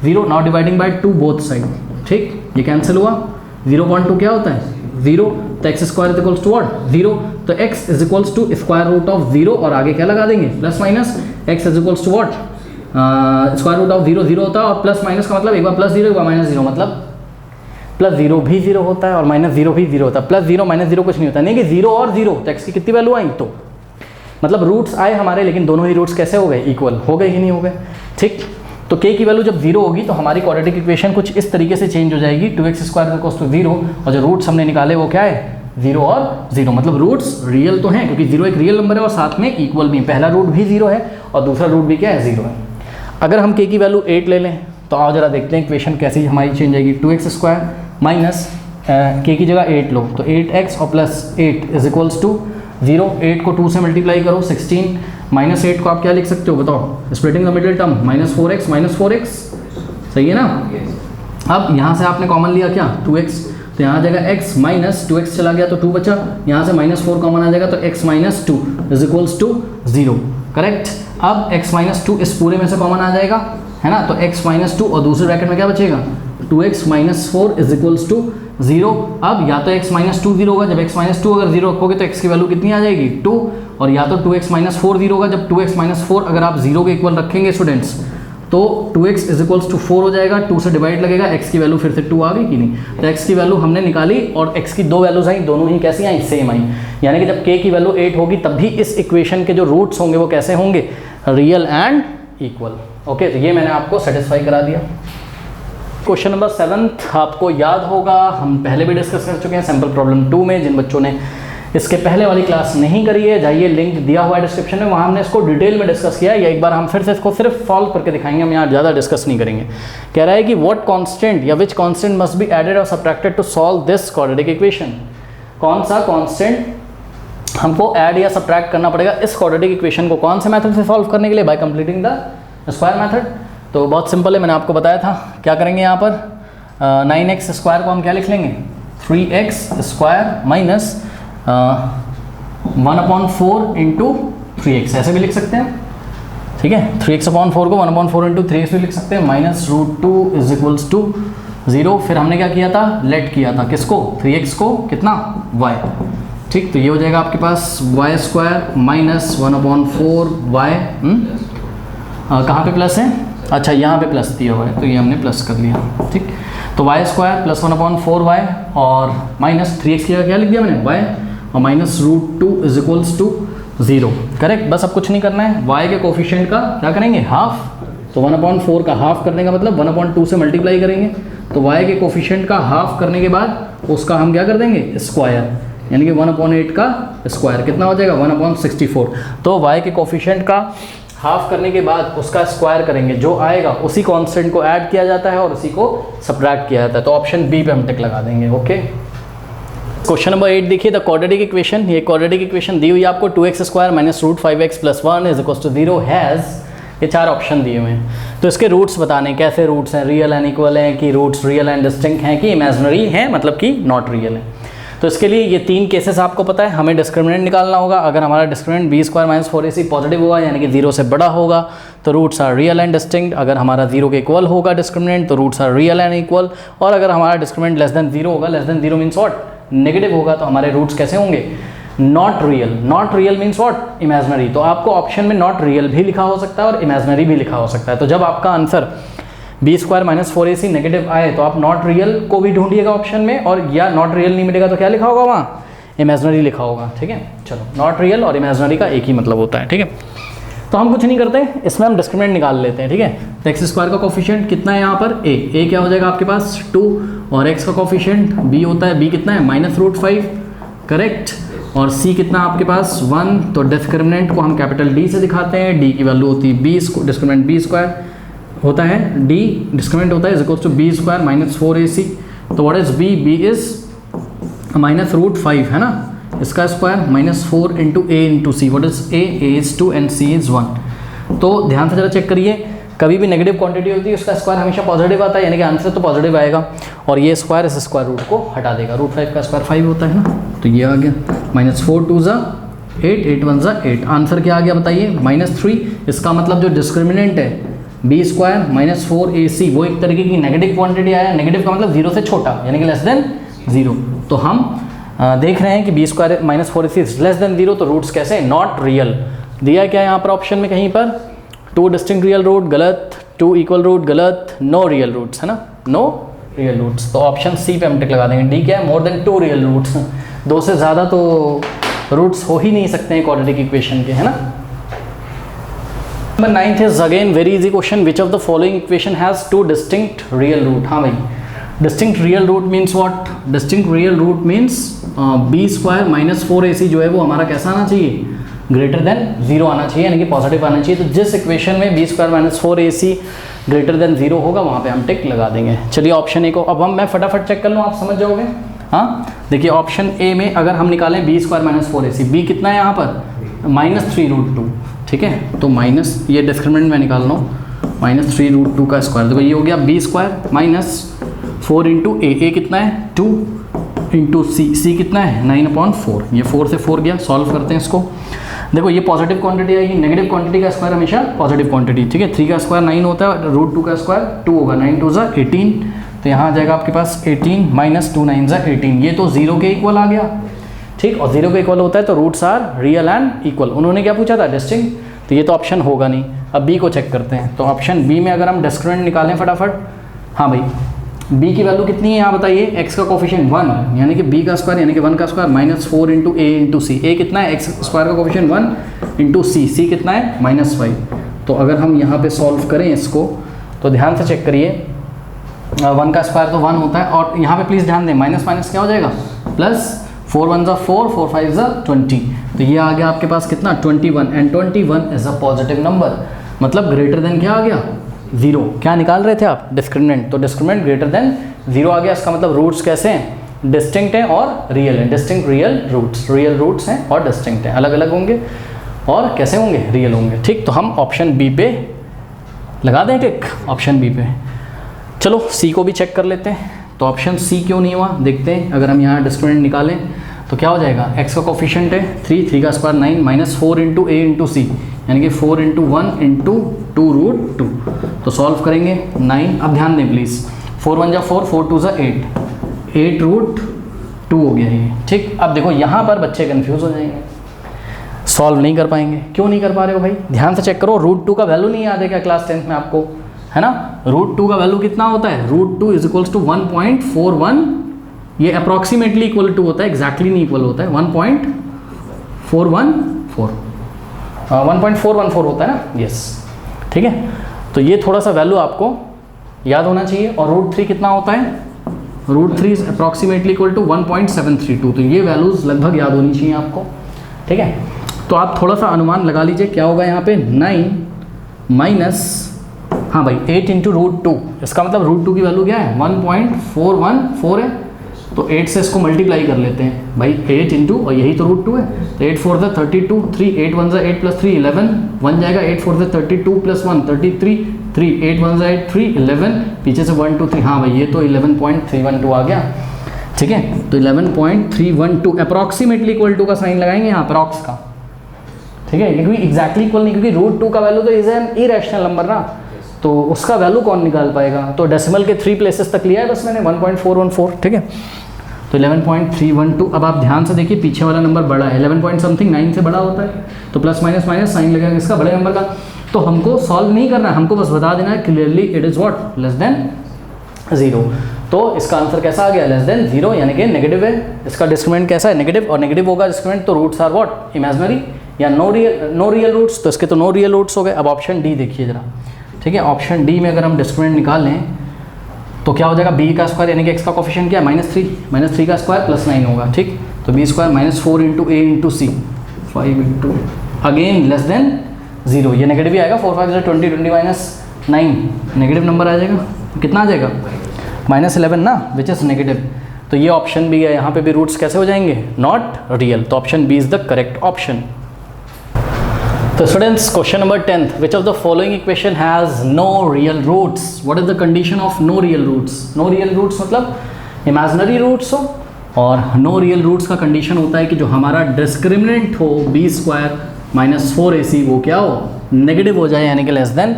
0, now dividing by 2 both side, ठीक, ये कैंसिल हुआ, 0.2 क्या होता है 0, तो x square is equals to what 0, तो x is equals to square root of 0, और आगे क्या लगा देंगे plus minus, x is equals to what square root of 0 0 होता है, और प्लस माइनस का मतलब एक बार प्लस 0 एक बार माइनस 0, मतलब प्लस 0 भी 0 होता है और माइनस 0 भी 0 होता है, प्लस 0 माइनस 0 कुछ नहीं होता, नहीं कि 0 और 0, तो x की कितनी वैल्यू आई, तो मतलब रूट्स आए हमारे, लेकिन दोनों ही रूट्स कैसे हो गए, इक्वल हो गए कि नहीं हो गए। ठीक, तो k की वैल्यू जब 0 होगी तो हमारी क्वाड्रेटिक इक्वेशन कुछ इस तरीके से चेंज हो जाएगी, 2x स्क्वायर इक्वल्स टू 0, और जो रूट्स हमने निकाले वो क्या है, 0 और 0, मतलब रूट्स रियल तो हैं क्योंकि 0 एक रियल नंबर है और साथ में इक्वल भी, पहला रूट भी 0 है और दूसरा रूट भी क्या है, 0 है। अगर हम k की वैल्यू 8 ले लें तो आओ जरा देखते हैं इक्वेशन कैसी हमारी चेंज आएगी। 2x स्क्वायर माइनस k की जगह 8 लो तो 8x और प्लस 8 इज इक्वल्स टू 0। 8 को 2 से मल्टीप्लाई करो 16, माइनस 8 को आप क्या लिख सकते हो बताओ, splitting the middle term -4x, सही है ना। अब यहाँ से आपने कॉमन लिया क्या, 2x, तो यहाँ आ जाएगा x माइनस 2x चला गया तो 2 बचा, यहाँ से -4 कॉमन आ जाएगा तो x minus 2 is equals to 0, correct. अब x माइनस 2 इस पूरे में से कॉमन आ जाएगा, है ना, तो x माइनस 2 और दूसरे ब्रैकेट में क्या बचेगा, 2x minus 4 is equals to 0। अब या तो x माइनस 2 0 होगा, जब x माइनस 2 अगर 0 रखोगे तो x की वैल्यू कितनी आ जाएगी, 2, और या तो 2x माइनस 4 0 होगा, जब 2x माइनस 4 अगर आप 0 के इक्वल रखेंगे स्टूडेंट्स तो 2x इज इक्वल्स टू 4 हो जाएगा, 2 से डिवाइड लगेगा, x की वैल्यू फिर से 2 आ गई कि नहीं, तो x की वैल्यू हमने निकाली और x की दो वैल्यूज आई, दोनों ही कैसी आई, सेम आई, यानी कि जब k की वैल्यू 8 होगी तब भी इस इक्वेशन के जो रूट्स होंगे वो कैसे होंगे, रियल एंड इक्वल। ओके, तो ये मैंने आपको सेटिस्फाई करा दिया। क्वेश्चन नंबर 7 आपको याद होगा, हम पहले भी डिस्कस कर चुके हैं सैम्पल प्रॉब्लम 2 में। जिन बच्चों ने इसके पहले वाली क्लास नहीं करी है जाइए, लिंक दिया हुआ है डिस्क्रिप्शन में, वहाँ हमने इसको डिटेल में डिस्कस किया है, या एक बार हम फिर से इसको सिर्फ सॉल्व करके दिखाएंगे, हम यहाँ ज़्यादा डिस्कस नहीं करेंगे। कह रहा है कि व्हाट कांस्टेंट या which constant must be added और subtracted to solve this quadratic equation, कौन सा कांस्टेंट हमको ऐड या सब्ट्रैक्ट करना पड़ेगा इस क्वाड्रेटिक इक्वेशन को, कौन से मेथड से सॉल्व करने के लिए, bye completing the square method. तो बहुत सिंपल है, मैंने आपको बताया था क्या करेंगे यहाँ पर, 9x स्क्वायर को हम क्या लिख लेंगे, 3x square minus 1/4 into 3x, ऐसे भी लिख सकते हैं, ठीक है। 3x/4 को 1/4 इंटू 3x भी लिख सकते हैं, -√2 इज इक्वल्स टू 0। फिर हमने क्या किया था, लेट किया था किसको, 3x को, कितना, y, ठीक। तो ये हो जाएगा आपके पास y स्क्वायर माइनस 1/4 y, कहाँ पे प्लस है, अच्छा यहाँ पे प्लस दिया हुआ है तो ये हमने प्लस कर लिया, ठीक। तो y स्क्वायर प्लस 1/4 y और माइनस 3x की जगह क्या लिख दिया मैंने, y, और -√2 इज इक्वल्स टू 0, करेक्ट। बस अब कुछ नहीं करना है, y के कोफिशिएंट का क्या करेंगे, हाफ, तो 1/4 का हाफ करने का मतलब 1/2 से मल्टीप्लाई करेंगे, तो y के कोफिशिएंट का हाफ करने के बाद उसका हम क्या कर देंगे, स्क्वायर, यानी कि 1/8 का स्क्वायर कितना हो जाएगा, 1/64। तो y के कोफिशिएंट का हाफ करने के बाद उसका स्क्वायर करेंगे, जो आएगा उसी कांस्टेंट को ऐड किया जाता है और उसी को सब्ट्रैक्ट किया जाता है, तो ऑप्शन बी पे हम टिक लगा देंगे। ओके, क्वेश्चन नंबर 8 देखिए, द क्वाड्रेटिक इक्वेशन, ये क्वाड्रेटिक इक्वेशन दी हुई है आपको, 2x square minus √5x + 1 is equals to 0 has, ये 4 ऑप्शन दिए हुए हैं, तो इसके रूट्स बताने, कैसे रूट्स हैं, रियल एंड इक्वल हैं कि रूट्स रियल एंड डिस्टिंक्ट हैं कि इमेजिनरी हैं, मतलब कि नॉट रियल है। तो इसके लिए ये 3 केसेस आपको पता है, हमें डिस्क्रिमिनेंट निकालना होगा। अगर हमारा discriminant b square minus 4ac positive होगा, यानी कि 0 से बड़ा होगा, तो roots are real and distinct. अगर हमारा 0 के इक्वल होगा डिस्क्रिमिनेंट, तो roots are real and equal. और अगर हमारा डिस्क्रिमिनेंट लेस देन 0 होगा, less than 0 means what, negative होगा, तो हमारे रूट्स कैसे होंगे, not real. Not real means what, imaginary. तो आपको ऑप्शन में नॉट रियल भी लिखा हो सकता है और इमेजिनरी भी लिखा हो सकता है। तो जब आपका answer b square minus 4ac negative आए तो आप नॉट रियल को भी ढूंढिएगा ऑप्शन में, और या नॉट रियल नहीं मिलेगा तो क्या लिखा होगा वहाँ, इमेजिनरी लिखा होगा, ठीक है। चलो, नॉट रियल और इमेजिनरी का एक ही मतलब होता है, ठीक है। तो हम कुछ नहीं करते, इसमें हम डिस्क्रिमिनेंट निकाल लेते हैं, ठीक है। तो एक्स स्क्वायर का कोफिशिएंट कितना है यहाँ पर, a क्या हो जाएगा आपके पास 2, और x का कोफिशिएंट b होता है, b कितना है -√5, करेक्ट, और c कितना आपके पास 1। तो डिस्क्रिमिनेंट को हम कैपिटल D से दिखाते हैं, d की वैल्यू होती है b, डिस्क्रिमिनेंट b स्क्वायर होता है, d डिस्क्रिमिनेंट होता है is equals to b square minus 4ac। तो व्हाट इज b इज -√5 है ना, इसका square -4 into a into c, what is a is 2 and c is 1। तो ध्यान से जरा चेक करिए, कभी भी नेगेटिव क्वांटिटी होती है उसका स्क्वायर हमेशा पॉजिटिव आता है, यानी कि आंसर तो पॉजिटिव आएगा, और ये स्क्वायर इस स्क्वायर रूट को हटा देगा, √5 का स्क्वायर 5 होता है ना, तो ये आ गया -4 2 ज़ा 8, 8 1 ज़ा 8। आंसर क्या आ गया बताइए, -3। इसका मतलब जो डिस्क्रिमिनेंट है b स्क्वायर माइनस 4ac वो एक तरीके की नेगेटिव क्वांटिटी आया, नेगेटिव का मतलब 0 से छोटा, यानी कि लेस देन 0। तो हम देख रहे हैं कि b square minus 4ac less than 0, तो रूट्स कैसे, नॉट रियल। दिया क्या है यहाँ पर ऑप्शन में कहीं पर, 2 डिस्टिंक्ट रियल रूट गलत, 2 इक्वल रूट गलत, नो रियल रूट्स है ना, नो रियल रूट्स। तो ऑप्शन सी पे हम टिक लगा देंगे। डी क्या है, मोर देन 2 रियल रूट्स, 2 से ज़्यादा तो रूट्स हो ही नहीं सकते हैं क्वाड्रेटिक इक्वेशन के, है ना। Number 9 is again very easy question, which of the following equation has two distinct real root. हाँ भाई, distinct real root means what? Distinct real root means b square minus 4ac जो है वो हमारा कैसा आना चाहिए? ग्रेटर देन 0 आना चाहिए, यानी कि पॉजिटिव आना चाहिए। तो जिस इक्वेशन में b square minus 4ac greater than 0 होगा वहाँ पे हम टिक लगा देंगे। चलिए ऑप्शन ए को अब मैं फटाफट चेक कर लूँ, आप समझ जाओगे। हाँ देखिए, ऑप्शन ए में अगर हम निकालें B square minus 4ac, B कितना है यहाँ पर? -3√2, ठीक है। तो माइनस ये डिस्क्रिमिनेंट मैं निकाल रहा हूँ, -3√2 का स्क्वायर। देखो ये हो गया बी स्क्वायर माइनस 4 इंटू ए कितना है? 2 इंटू सी कितना है? 9/4। ये 4 से 4 गया, सॉल्व करते हैं इसको। देखो ये पॉजिटिव क्वांटिटी आएगी, नेगेटिव क्वांटिटी का स्क्वायर हमेशा पॉजिटिव क्वांटिटी, ठीक है। 3 का स्क्वायर 9 होता है, √2 का स्क्वायर 2 होगा, 9 2 = 18। तो यहाँ आ जाएगा आपके पास 18 माइनस 2 9 = 18। ये तो 0 के इक्वल आ गया, ठीक। और 0 के इक्वल होता है तो roots are real and equal. उन्होंने क्या पूछा था? डिस्टिंक्ट। तो ये तो ऑप्शन होगा नहीं। अब बी को चेक करते हैं। तो ऑप्शन बी में अगर हम डिस्क्रिमिनेंट निकालें फटाफट, हाँ भाई बी की वैल्यू कितनी है यहाँ बताइए? एक्स का कोफिशिएंट 1, यानी कि बी का स्क्वायर यानी कि 1 का square -4 into a into c. A कितना है? एक्स स्क्वायर का कोफिशिएंट 1 इंटू सी कितना है? -5। तो अगर हम यहाँ पे सॉल्व करें इसको तो ध्यान से चेक करिए, 1 का स्क्वायर तो 1 होता है, और यहाँ पे प्लीज़ ध्यान दें माइनस माइनस क्या हो जाएगा? प्लस 4 1 = 4, 4 5 = 20। तो ये आ गया आपके पास कितना? 21, and 21 is a positive number, मतलब ग्रेटर देन क्या आ गया? 0। क्या निकाल रहे थे आप? डिस्क्रिमिनेंट। तो डिस्क्रिमिनेंट ग्रेटर देन 0 आ गया, इसका मतलब रूट्स कैसे हैं? डिस्टिंक्ट हैं और रियल हैं। डिस्टिंक्ट रियल रूट्स हैं और डिस्टिंक्ट हैं, अलग अलग होंगे और कैसे होंगे? रियल होंगे, ठीक। तो हम ऑप्शन बी पे लगा दें टिक, ऑप्शन बी पे। चलो सी को भी चेक कर लेते हैं। तो ऑप्शन सी क्यों नहीं हुआ देखते हैं। अगर हम यहाँ डिस्क्रिमिनेंट निकालें तो क्या हो जाएगा? एक्स का कोफिशिएंट है 3 का square 9 minus 4 into a into सी, यानी कि 4 इंटू 1 इंटू 2√2। तो सॉल्व करेंगे 9। अब ध्यान दें प्लीज़, 4 1 = 4, 4 2 = 8, 8√2 हो गया ये, ठीक। अब देखो यहाँ पर बच्चे कंफ्यूज हो जाएंगे, सॉल्व नहीं कर पाएंगे। क्यों नहीं कर पा रहे हो भाई? ध्यान से चेक करो, √2 का वैल्यू नहीं याद है क्या क्लास 10th में आपको, है ना। √2 का वैल्यू कितना होता है? √2 = 1.41। ये अप्रॉक्सीमेटली इक्वल टू होता है, एग्जैक्टली नहीं इक्वल होता है। 1.414 होता है ना, यस, ठीक है। तो ये थोड़ा सा वैल्यू आपको याद होना चाहिए। और √3 कितना होता है? √3 इज अप्रॉक्सीमेटली इक्वल टू 1.732। तो ये वैल्यूज लगभग याद होनी चाहिए आपको, ठीक है। तो आप थोड़ा सा अनुमान लगा लीजिए क्या होगा यहाँ पे? 9 माइनस, हाँ भाई 8 इंटू √2, इसका मतलब √2 की वैल्यू क्या है? 1.414 है। तो 8 से इसको मल्टीप्लाई कर लेते हैं भाई, 8 इंटू, और यही तो √2 है। तो 8 4 = 32, 3 8 1 = 8 + 3 11, 1 जाएगा। 8 4 = 32 + 1 33, 3 8 1 = 8 3 11, पीछे से 1 2 3, हाँ भाई ये तो 11.312 आ गया, ठीक है। तो 11.312 अप्रॉक्सीमेटली इक्वल टू का साइन लगाएंगे यहाँ अप्रॉक्स का, ठीक है, क्योंकि एग्जैक्टली इक्वल नहीं, क्योंकि √2 का वैल्यू तो इज एन इरेशनल नंबर ना, तो उसका वैल्यू कौन निकाल पाएगा। तो डेसिमल के 3 प्लेसेस तक लिया है बस मैंने, 1.414, ठीक है। तो 11.312। अब आप ध्यान से देखिए पीछे वाला नंबर बड़ा है, 11 पॉइंट समथिंग 9 से बड़ा होता है, तो प्लस माइनस माइनस साइन लगेगा इसका बड़े नंबर का। तो हमको सॉल्व नहीं करना है, हमको बस बता देना है clearly it is what? Less than 0। तो इसका आंसर कैसा आ गया? लेस देन 0, यानी कि नेगेटिव है। इसका डिस्क्रिमिनेंट कैसा है? नेगेटिव, और नेगेटिव होगा डिस्क्रिमिनेंट तो रूट्स आर व्हाट? इमेजिनरी या नो रियल रूट्स। तो इसके तो नो रियल रूट्स हो गए। अब ऑप्शन डी देखिए जरा, ठीक है। ऑप्शन डी में अगर हम डिस्क्रिमिनेंट निकालें तो क्या हो जाएगा? बी का स्क्वायर यानी कि एक्स का कोफिशिएंट क्या है? -3 का स्क्वायर +9 होगा, ठीक। तो B square -4 into a into C, 5 into again less than 0। ये नेगेटिव ही आएगा, 4 5 = 20, 20 - 9 नेगेटिव नंबर आ जाएगा। कितना आ जाएगा? -11 ना, विच इज़ नेगेटिव। तो ये ऑप्शन भी है, यहाँ पे भी रूट्स कैसे हो जाएंगे? Not real. तो option B is the correct option. तो students question number 10th, which of the following equation has no real roots? What is the condition of no real roots? No real roots मतलब imaginary roots हो, और no real roots का condition होता है कि जो हमारा डिस्क्रिमिनेंट हो b² - 4ac वो क्या हो? नेगेटिव हो जाए, यानी कि लेस देन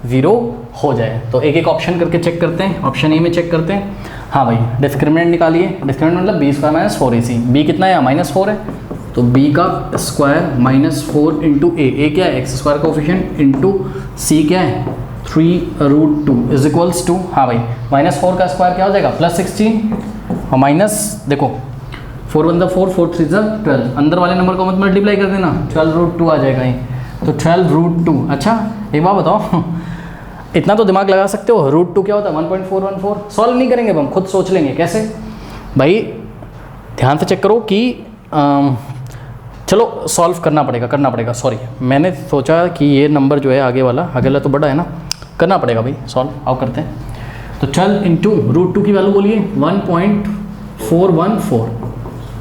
0 हो जाए। तो एक एक ऑप्शन करके चेक करते हैं। ऑप्शन ए में चेक करते हैं। हाँ भाई डिस्क्रिमिनेंट निकालिए। डिस्क्रिमिनेंट मतलब b² - 4ac। b कितना है? -4 है, तो b का स्क्वायर -4 इंटू ए क्या है? X square coefficient into c क्या है? 3√2 इज इक्वल्स टू, हाँ भाई -4 का स्क्वायर क्या हो जाएगा? +16, और माइनस देखो 4 1 4, 4 3 12, अंदर वाले नंबर को मत मल्टीप्लाई कर देना, 12√2 आ जाएगा ये, तो 12√2। अच्छा एक बात बताओ, इतना तो दिमाग लगा सकते हो, √2 क्या होता है 1.414। सॉल्व नहीं करेंगे अब हम, खुद सोच लेंगे कैसे। भाई ध्यान से चेक करो कि चलो सॉल्व करना पड़ेगा। सॉरी मैंने सोचा कि ये नंबर जो है आगे वाला तो बड़ा है ना, करना पड़ेगा भाई सॉल्व। आओ करते हैं। तो 12 इंटू √2 की वैल्यू बोलिए 1.414।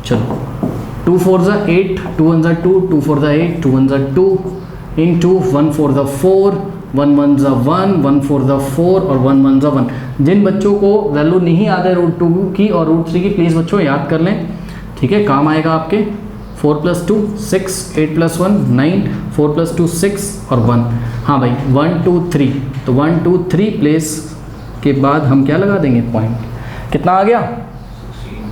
चलो 2 4 8, 2 1 2, 2 4 8, 2 1 2 इंटू 1 4 4, 1 1 1, 1 4 4 और 1 1 1। जिन बच्चों को वैल्यू नहीं याद है √2 की और √3 की, प्लीज़ बच्चों याद कर लें, ठीक है, काम आएगा आपके। 4 + 2 6, 8 + 1 9, 4 + 2 6 और 1। हाँ भाई 1 2 3, तो 1 2 3 प्लेस के बाद हम क्या लगा देंगे पॉइंट, कितना आ गया,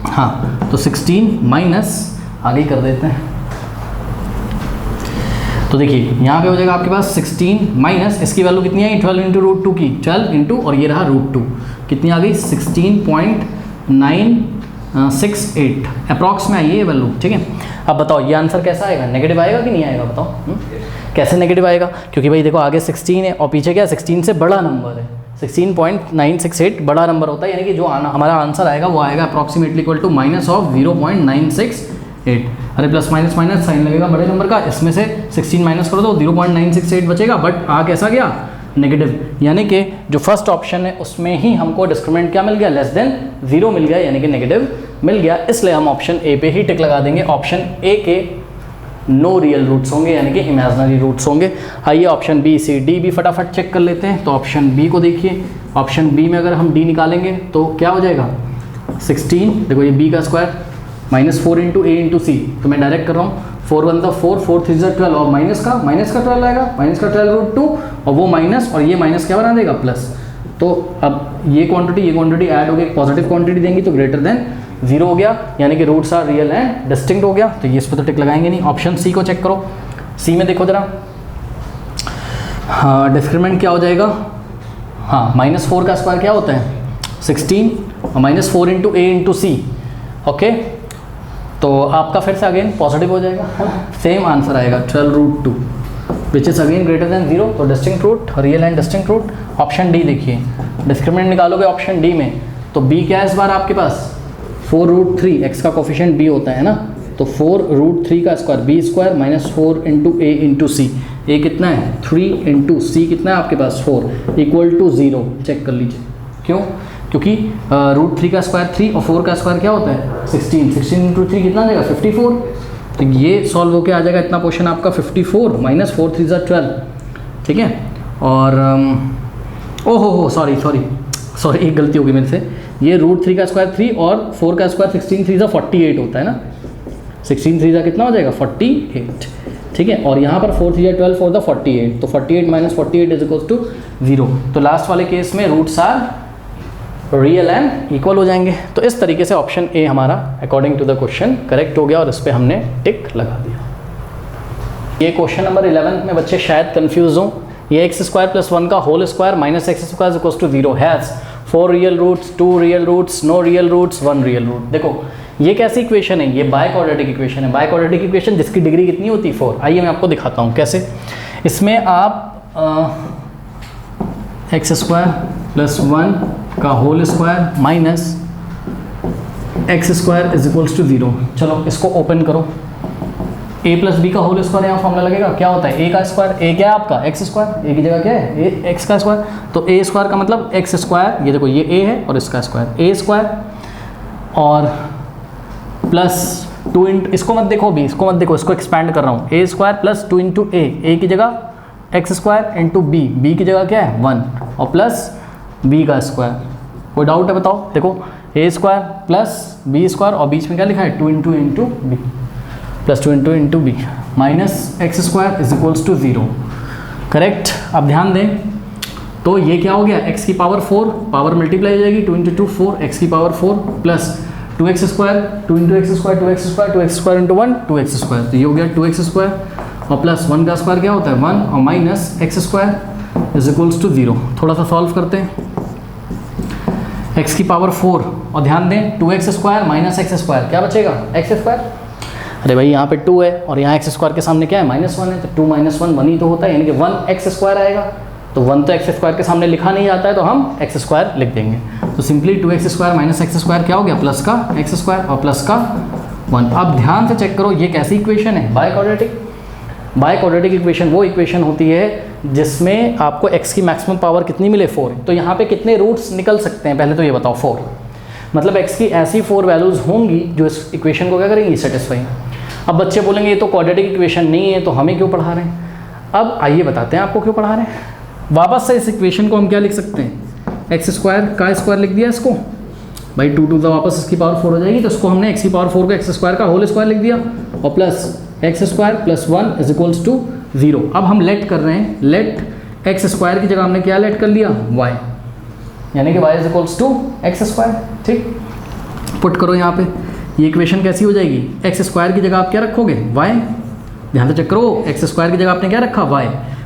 हाँ तो 16 माइनस आगे कर देते हैं। तो देखिए यहाँ पे हो जाएगा आपके पास 16 माइनस इसकी वैल्यू कितनी आई 12 इंटू √2 की, 12 इंटू और ये रहा √2, कितनी आ गई 16.968 अप्रॉक्स में आई है ये वैल्यू, ठीक है। अब बताओ ये आंसर कैसा आएगा, नेगेटिव आएगा कि नहीं आएगा बताओ। कैसे नेगेटिव आएगा, क्योंकि भाई देखो आगे 16 है और पीछे क्या 16 से बड़ा नंबर है, 16.968 बड़ा नंबर होता है, यानी कि जो हमारा आंसर आएगा वो आएगा अप्रॉक्सीमेटली इक्वल टू -0.968। अरे प्लस माइनस माइनस साइन लगेगा बड़े नंबर का, इसमें से 16 माइनस करो तो 0.968 बचेगा, बट आ कैसा गया नेगेटिव, यानी कि जो फर्स्ट ऑप्शन है उसमें ही हमको डिस्क्रिमिनेंट क्या मिल गया, लेस देन 0 मिल गया, यानी कि नेगेटिव मिल गया। इसलिए हम ऑप्शन ए पे ही टिक लगा देंगे। ऑप्शन ए के नो रियल रूट्स होंगे, यानी कि इमेजिनरी रूट्स होंगे। आइए ऑप्शन बी सी डी भी फटाफट चेक कर लेते हैं। तो ऑप्शन बी को देखिए, ऑप्शन बी में अगर हम डी निकालेंगे तो क्या हो जाएगा 16, देखो ये बी का स्क्वायर -4 इंटू ए इंटू सी, तो मैं डायरेक्ट कर रहा हूँ 4 1 4, 4 3 12 और माइनस का 12 आएगा, माइनस का 12√2 और वो माइनस और ये माइनस क्या बना देगा प्लस। तो अब ये क्वांटिटी ऐड हो गई, पॉजिटिव क्वांटिटी देंगी तो ग्रेटर देन 0 हो गया, यानी कि roots are real and distinct हो गया। तो ये इस पर तो टिक लगाएंगे नहीं। ऑप्शन सी को चेक करो, सी में देखो जरा, हाँ डिस्क्रिमिनेंट क्या हो जाएगा, हाँ -4 का स्क्वायर क्या होता है 16 और -4 into a into C, okay. तो आपका फिर से अगेन पॉजिटिव हो जाएगा, सेम आंसर आएगा 12√2 which is again greater than 0, तो distinct root, real and distinct root. Option D देखिए, डिस्क्रिमिनेंट निकालोगे ऑप्शन डी में तो बी क्या है इस बार आपके पास 4√3, एक्स का कोफिशिएंट बी होता है ना, तो 4√3 का square b square -4 into a into c, a कितना है 3 इंटू सी कितना है आपके पास 4 इक्वल टू 0। चेक कर लीजिए क्यों, क्योंकि √3 का स्क्वायर 3 और 4 का स्क्वायर क्या होता है 16 इंटू 3 कितना आ जाएगा 54। तो ये सॉल्व होके आ जाएगा इतना पोर्शन आपका 54 -4 3 12, ठीक है। और ओहो सॉरी एक गलती हो गई मेरे से, ये √3 का स्क्वायर 3 और 4 का स्क्वायर 16 3 48 होता है ना, 16 3 कितना हो जाएगा 48, ठीक है। और यहाँ पर 4 3 12 4 48, तो 48 - 48 इज इक्वल टू 0। तो लास्ट वाले केस में roots are real and equal हो जाएंगे। तो इस तरीके से ऑप्शन ए हमारा according to the question correct हो गया और इस पर हमने टिक लगा दिया। ये क्वेश्चन नंबर 11 में बच्चे शायद कंफ्यूज हों, ये x² + 1 का whole square -x² equals to 0 has 4 real roots, 2 real roots, no real roots, 1 real root. देखो ये कैसी इक्वेशन है, ये बायक्वाड्रेटिक इक्वेशन है। बायक्वाड्रेटिक इक्वेशन जिसकी डिग्री कितनी होती है 4। आइए मैं आपको दिखाता हूँ कैसे। इसमें आप x² + 1 का whole square minus x² is equals to 0। चलो इसको ओपन करो, a + b का होल स्क्वायर यहाँ फॉर्मूला लगेगा, क्या होता है a का स्क्वायर, a क्या है आपका x², a की जगह क्या है a x का स्क्वायर, तो a² का मतलब x², ये देखो ये a है और इसका स्क्वायर a² और प्लस 2 इंटू, इसको मत देखो भी, इसको मत देखो, इसको एक्सपैंड कर रहा हूँ, a² + 2 इंटू a की जगह x² इंटू b की जगह क्या है 1 और प्लस b का स्क्वायर। कोई डाउट है बताओ। देखो a² + b² और बीच में क्या लिखा है 2 into b plus 2 into b -x² is equals to 0, correct. अब ध्यान दें तो ये क्या हो गया x की पावर 4, पावर मल्टीप्लाई हो जाएगी 2 इंटू 2 4, x की power 4 plus 2x² 2 into x² 2x² into 1 2x², तो ये हो गया 2x² और प्लस 1 का स्क्वायर क्या होता है 1 और minus x² is equals to 0। थोड़ा सा सॉल्व करते हैं। x की पावर 4 और ध्यान दें 2x square minus x square क्या बचेगा एक्स स्क्वायर। अरे भाई यहाँ पे 2 है और यहाँ एक्स स्क्वायर के सामने क्या है -1 है, तो 2 - 1 1 ही तो होता है, यानी कि 1 एक्स स्क्वायर आएगा। तो 1 तो एक्स स्क्वायर के सामने लिखा नहीं जाता है तो हम एक्स स्क्वायर लिख देंगे। तो simply 2x square minus x square क्या हो गया प्लस का एक्स स्क्वायर और प्लस का 1। अब ध्यान से चेक करो ये कैसी इक्वेशन है, by quadratic. By quadratic equation वो इक्वेशन होती है जिसमें आपको x की मैक्सिमम पावर कितनी मिले 4। तो यहाँ पे कितने रूट्स निकल सकते हैं पहले तो ये बताओ 4, मतलब x की ऐसी 4 वैल्यूज़ होंगी जो इस इक्वेशन को क्या करेंगी सेटिस्फाई। अब बच्चे बोलेंगे ये तो क्वाड्रेटिक इक्वेशन नहीं है तो हमें क्यों पढ़ा रहे हैं। अब आइए बताते हैं आपको क्यों पढ़ा रहे हैं। वापस से इस इक्वेशन को हम क्या लिख सकते हैं एक्स स्क्वायर का स्क्वायर लिख दिया इसको, भाई 2 टू द वापस इसकी पावर 4 हो जाएगी तो इसको हमने एक्स की पावर 4 को एक्स स्क्वायर का होल स्क्वायर लिख दिया और plus x square plus 1 is equals to 0। अब हम लेट कर रहे हैं, लेट एक्स स्क्वायर की जगह हमने क्या लेट कर लिया y, यानी कि y is equals to x square. ठीक, पुट करो यहाँ पे, ये इक्वेशन कैसी हो जाएगी, एक्स स्क्वायर की जगह आप क्या रखोगे y, ध्यान से चेक करो एक्स स्क्वायर की जगह आपने क्या रखा y,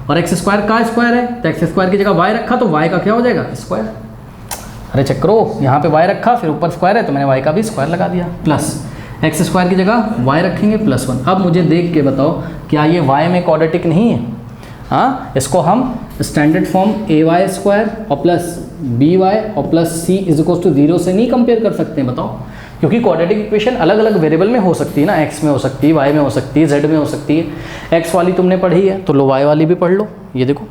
और एक्स स्क्वायर का स्क्वायर है तो एक्स स्क्वायर की जगह y रखा तो y का क्या हो जाएगा स्क्वायर। अरे चेक करो यहाँ पे y रखा फिर ऊपर स्क्वायर है तो मैंने y का भी स्क्वायर लगा दिया, प्लस एक्स स्क्वायर की जगह y रखेंगे प्लस 1। अब मुझे देख के बताओ क्या ये y में क्वाड्रेटिक नहीं है। हाँ, इसको हम स्टैंडर्ड फॉर्म ay स्क्वायर और प्लस by और plus c is equal to 0 से नहीं कंपेयर कर सकते हैं बताओ, क्योंकि क्वाड्रेटिक इक्वेशन अलग अलग वेरिएबल में हो सकती है ना, x में हो सकती है, y में हो सकती है, z में हो सकती है। x वाली तुमने पढ़ी है तो लो y वाली भी पढ़ लो, ये देखो।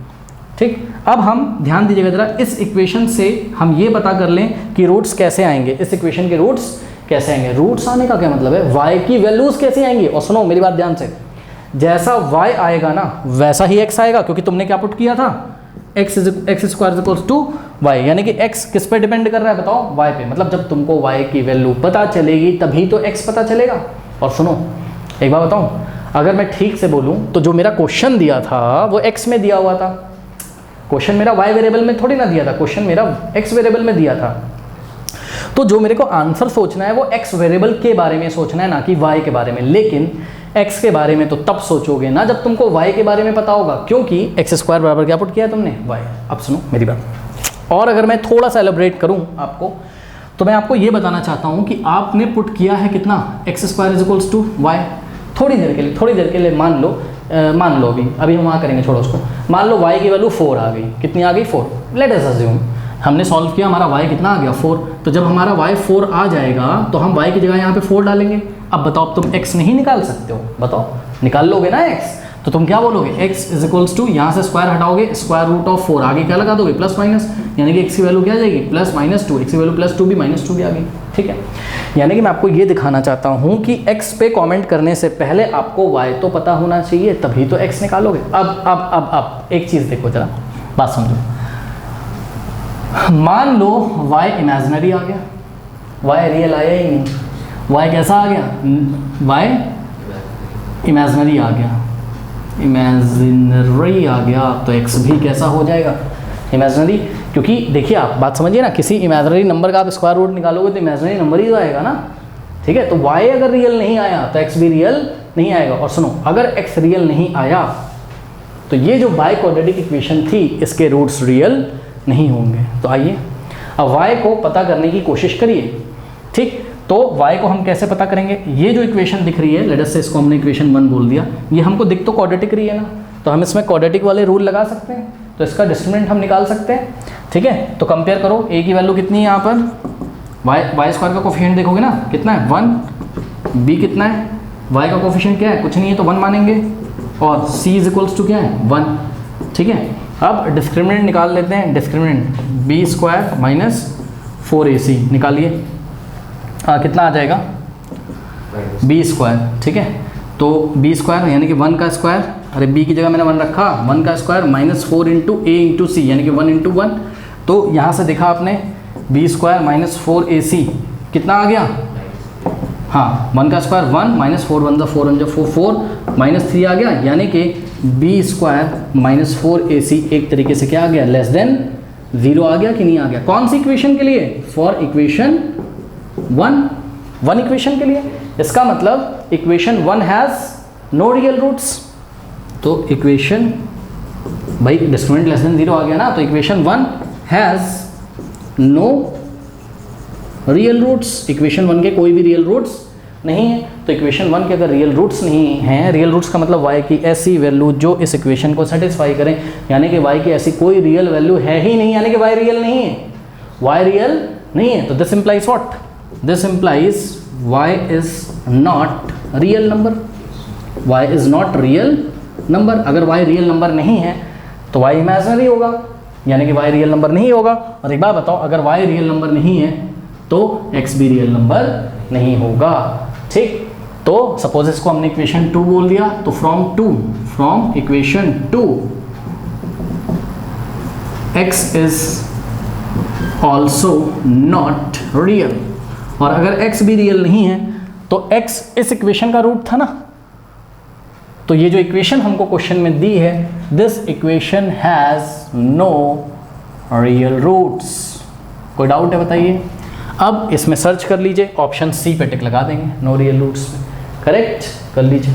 ठीक, अब हम ध्यान दीजिएगा जरा, इस इक्वेशन से हम ये पता कर लें कि रूट्स कैसे आएंगे, इस इक्वेशन के रूट्स कैसे आएंगे। रूट्स आने का क्या मतलब है, y की वैल्यूज़ कैसे आएंगी। और सुनो मेरी बात ध्यान से, जैसा y आएगा ना वैसा ही x आएगा, क्योंकि तुमने क्या पुट किया था x square equals to y, यानी कि x किस पे डिपेंड कर रहा है बताओ y पे। मतलब जब तुमको y की वैल्यू पता चलेगी तभी तो x पता चलेगा। और सुनो एक बात बताऊं, अगर मैं ठीक से बोलूं तो जो मेरा क्वेश्चन दिया था वो x में दिया हुआ था, क्वेश्चन मेरा y वेरिएबल में थोड़ी ना दिया था, क्वेश्चन मेरा x वेरिएबल में दिया था। तो जो मेरे को आंसर सोचना है वो x वेरिएबल के बारे में सोचना है, ना कि y के बारे में। लेकिन x के बारे में तो तब सोचोगे ना जब तुमको y के बारे में पता होगा, क्योंकि एक्स स्क्वायर बराबर क्या पुट किया तुमने y। अब सुनो मेरी बात, और अगर मैं थोड़ा सा एलेबरेट करूं आपको तो मैं आपको ये बताना चाहता हूं कि आपने पुट किया है कितना x square is equals to y. थोड़ी देर के लिए मान लो अभी हम वहाँ करेंगे, छोड़ो उसको। मान लो y की वैल्यू 4 आ गई, कितनी आ गई 4, लेट अस अज्यूम हमने सॉल्व किया, हमारा y कितना आ गया 4। तो जब हमारा y 4 आ जाएगा तो हम y की जगह यहाँ पे 4 डालेंगे। अब बताओ अब तुम x नहीं निकाल सकते हो, बताओ निकाल लोगे ना x, तो तुम क्या बोलोगे x इज इक्वल्स टू, यहाँ से स्क्वायर हटाओगे स्क्वायर रूट ऑफ 4, आगे क्या लगा दोगे प्लस माइनस, यानी कि x की वैल्यू क्या आ जाएगी प्लस -2, x की वैल्यू +2 भी -2 भी आ गई। ठीक है, यानी कि मैं आपको ये दिखाना चाहता हूँ कि x पे कमेंट करने से पहले आपको y तो पता होना चाहिए, तभी तो x निकालोगे। अब एक चीज़ देखो जरा, बात समझो। मान लो y इमेजिनरी आ गया, y रियल आया ही नहीं, y कैसा आ गया, y इमेजिनरी आ गया, इमेजिनरी आ गया तो x भी कैसा हो जाएगा इमेजिनरी। क्योंकि देखिए आप बात समझिए ना, किसी इमेजिनरी नंबर का आप स्क्वायर रूट निकालोगे तो इमेजिनरी नंबर ही तो आएगा ना। ठीक है, तो y अगर रियल नहीं आया तो x भी रियल नहीं आएगा। और सुनो, अगर x रियल नहीं आया तो ये जो बाय क्वाड्रेटिक इक्वेशन थी इसके रूट्स रियल नहीं होंगे। तो आइए अब y को पता करने की कोशिश करिए। ठीक, तो y को हम कैसे पता करेंगे, ये जो इक्वेशन दिख रही है लेट अस से इसको हमने इक्वेशन 1 बोल दिया, ये हमको दिख तो क्वाड्रेटिक रही है ना, तो हम इसमें क्वाड्रेटिक वाले रूल लगा सकते हैं, तो इसका डिस्क्रिमिनेंट हम निकाल सकते हैं। ठीक है, तो कंपेयर करो, a की वैल्यू कितनी है यहाँ पर, y स्क्वायर का कोफिशिएंट देखोगे ना कितना है 1, b कितना है, y का कोफिशिएंट क्या है कुछ नहीं है तो 1 मानेंगे, और c इज इक्वल्स टू क्या है 1। ठीक है, अब डिस्क्रिमिनेंट निकाल लेते हैं, discriminant b square minus 4ac निकालिए, कितना आ जाएगा b स्क्वायर। ठीक है, तो b स्क्वायर यानी कि 1 का स्क्वायर, अरे b की जगह मैंने 1 रखा, 1 का square -4 into a into c, यानी कि 1 इंटू 1। तो यहाँ से देखा आपने b स्क्वायर -4ac कितना आ गया, हाँ 1 का स्क्वायर 1 -4 1 4 1 4 4 -3 आ गया, यानी कि b स्क्वायर -4ac एक तरीके से क्या आ गया लेस देन 0 आ गया कि नहीं आ गया। कौन सी इक्वेशन के लिए, फॉर इक्वेशन 1 इक्वेशन के लिए। इसका मतलब equation 1 has no real roots, तो इक्वेशन भाई डिस्क्रिमिनेंट लेस देन 0 आ गया ना, तो equation 1 has no real roots, equation 1 के कोई भी रियल रूट्स नहीं है। तो इक्वेशन 1 के अगर रियल रूट्स नहीं हैं, रियल रूट्स का मतलब y की ऐसी वैल्यू जो इस इक्वेशन को सेटिस्फाई करें, यानी कि y की ऐसी कोई रियल वैल्यू है ही नहीं, यानी कि y रियल नहीं है, y रियल नहीं है। तो this implies what? This implies y is not real number, y is not real number. अगर y रियल नंबर नहीं है तो y इमेजिनरी होगा, यानी कि y रियल नंबर नहीं होगा। और एक बात बताओ, अगर y रियल नंबर नहीं है तो x भी रियल नंबर नहीं होगा, ठीक। तो सपोज इसको हमने इक्वेशन 2 बोल दिया, तो from equation 2 x is also not real. और अगर x भी रियल नहीं है तो x इस इक्वेशन का रूट था ना, तो ये जो इक्वेशन हमको क्वेश्चन में दी है, this equation has no real roots. कोई डाउट है बताइए? अब इसमें सर्च कर लीजिए, ऑप्शन सी पे टिक लगा देंगे, नो रियल रूट्स में, करेक्ट कर लीजिए।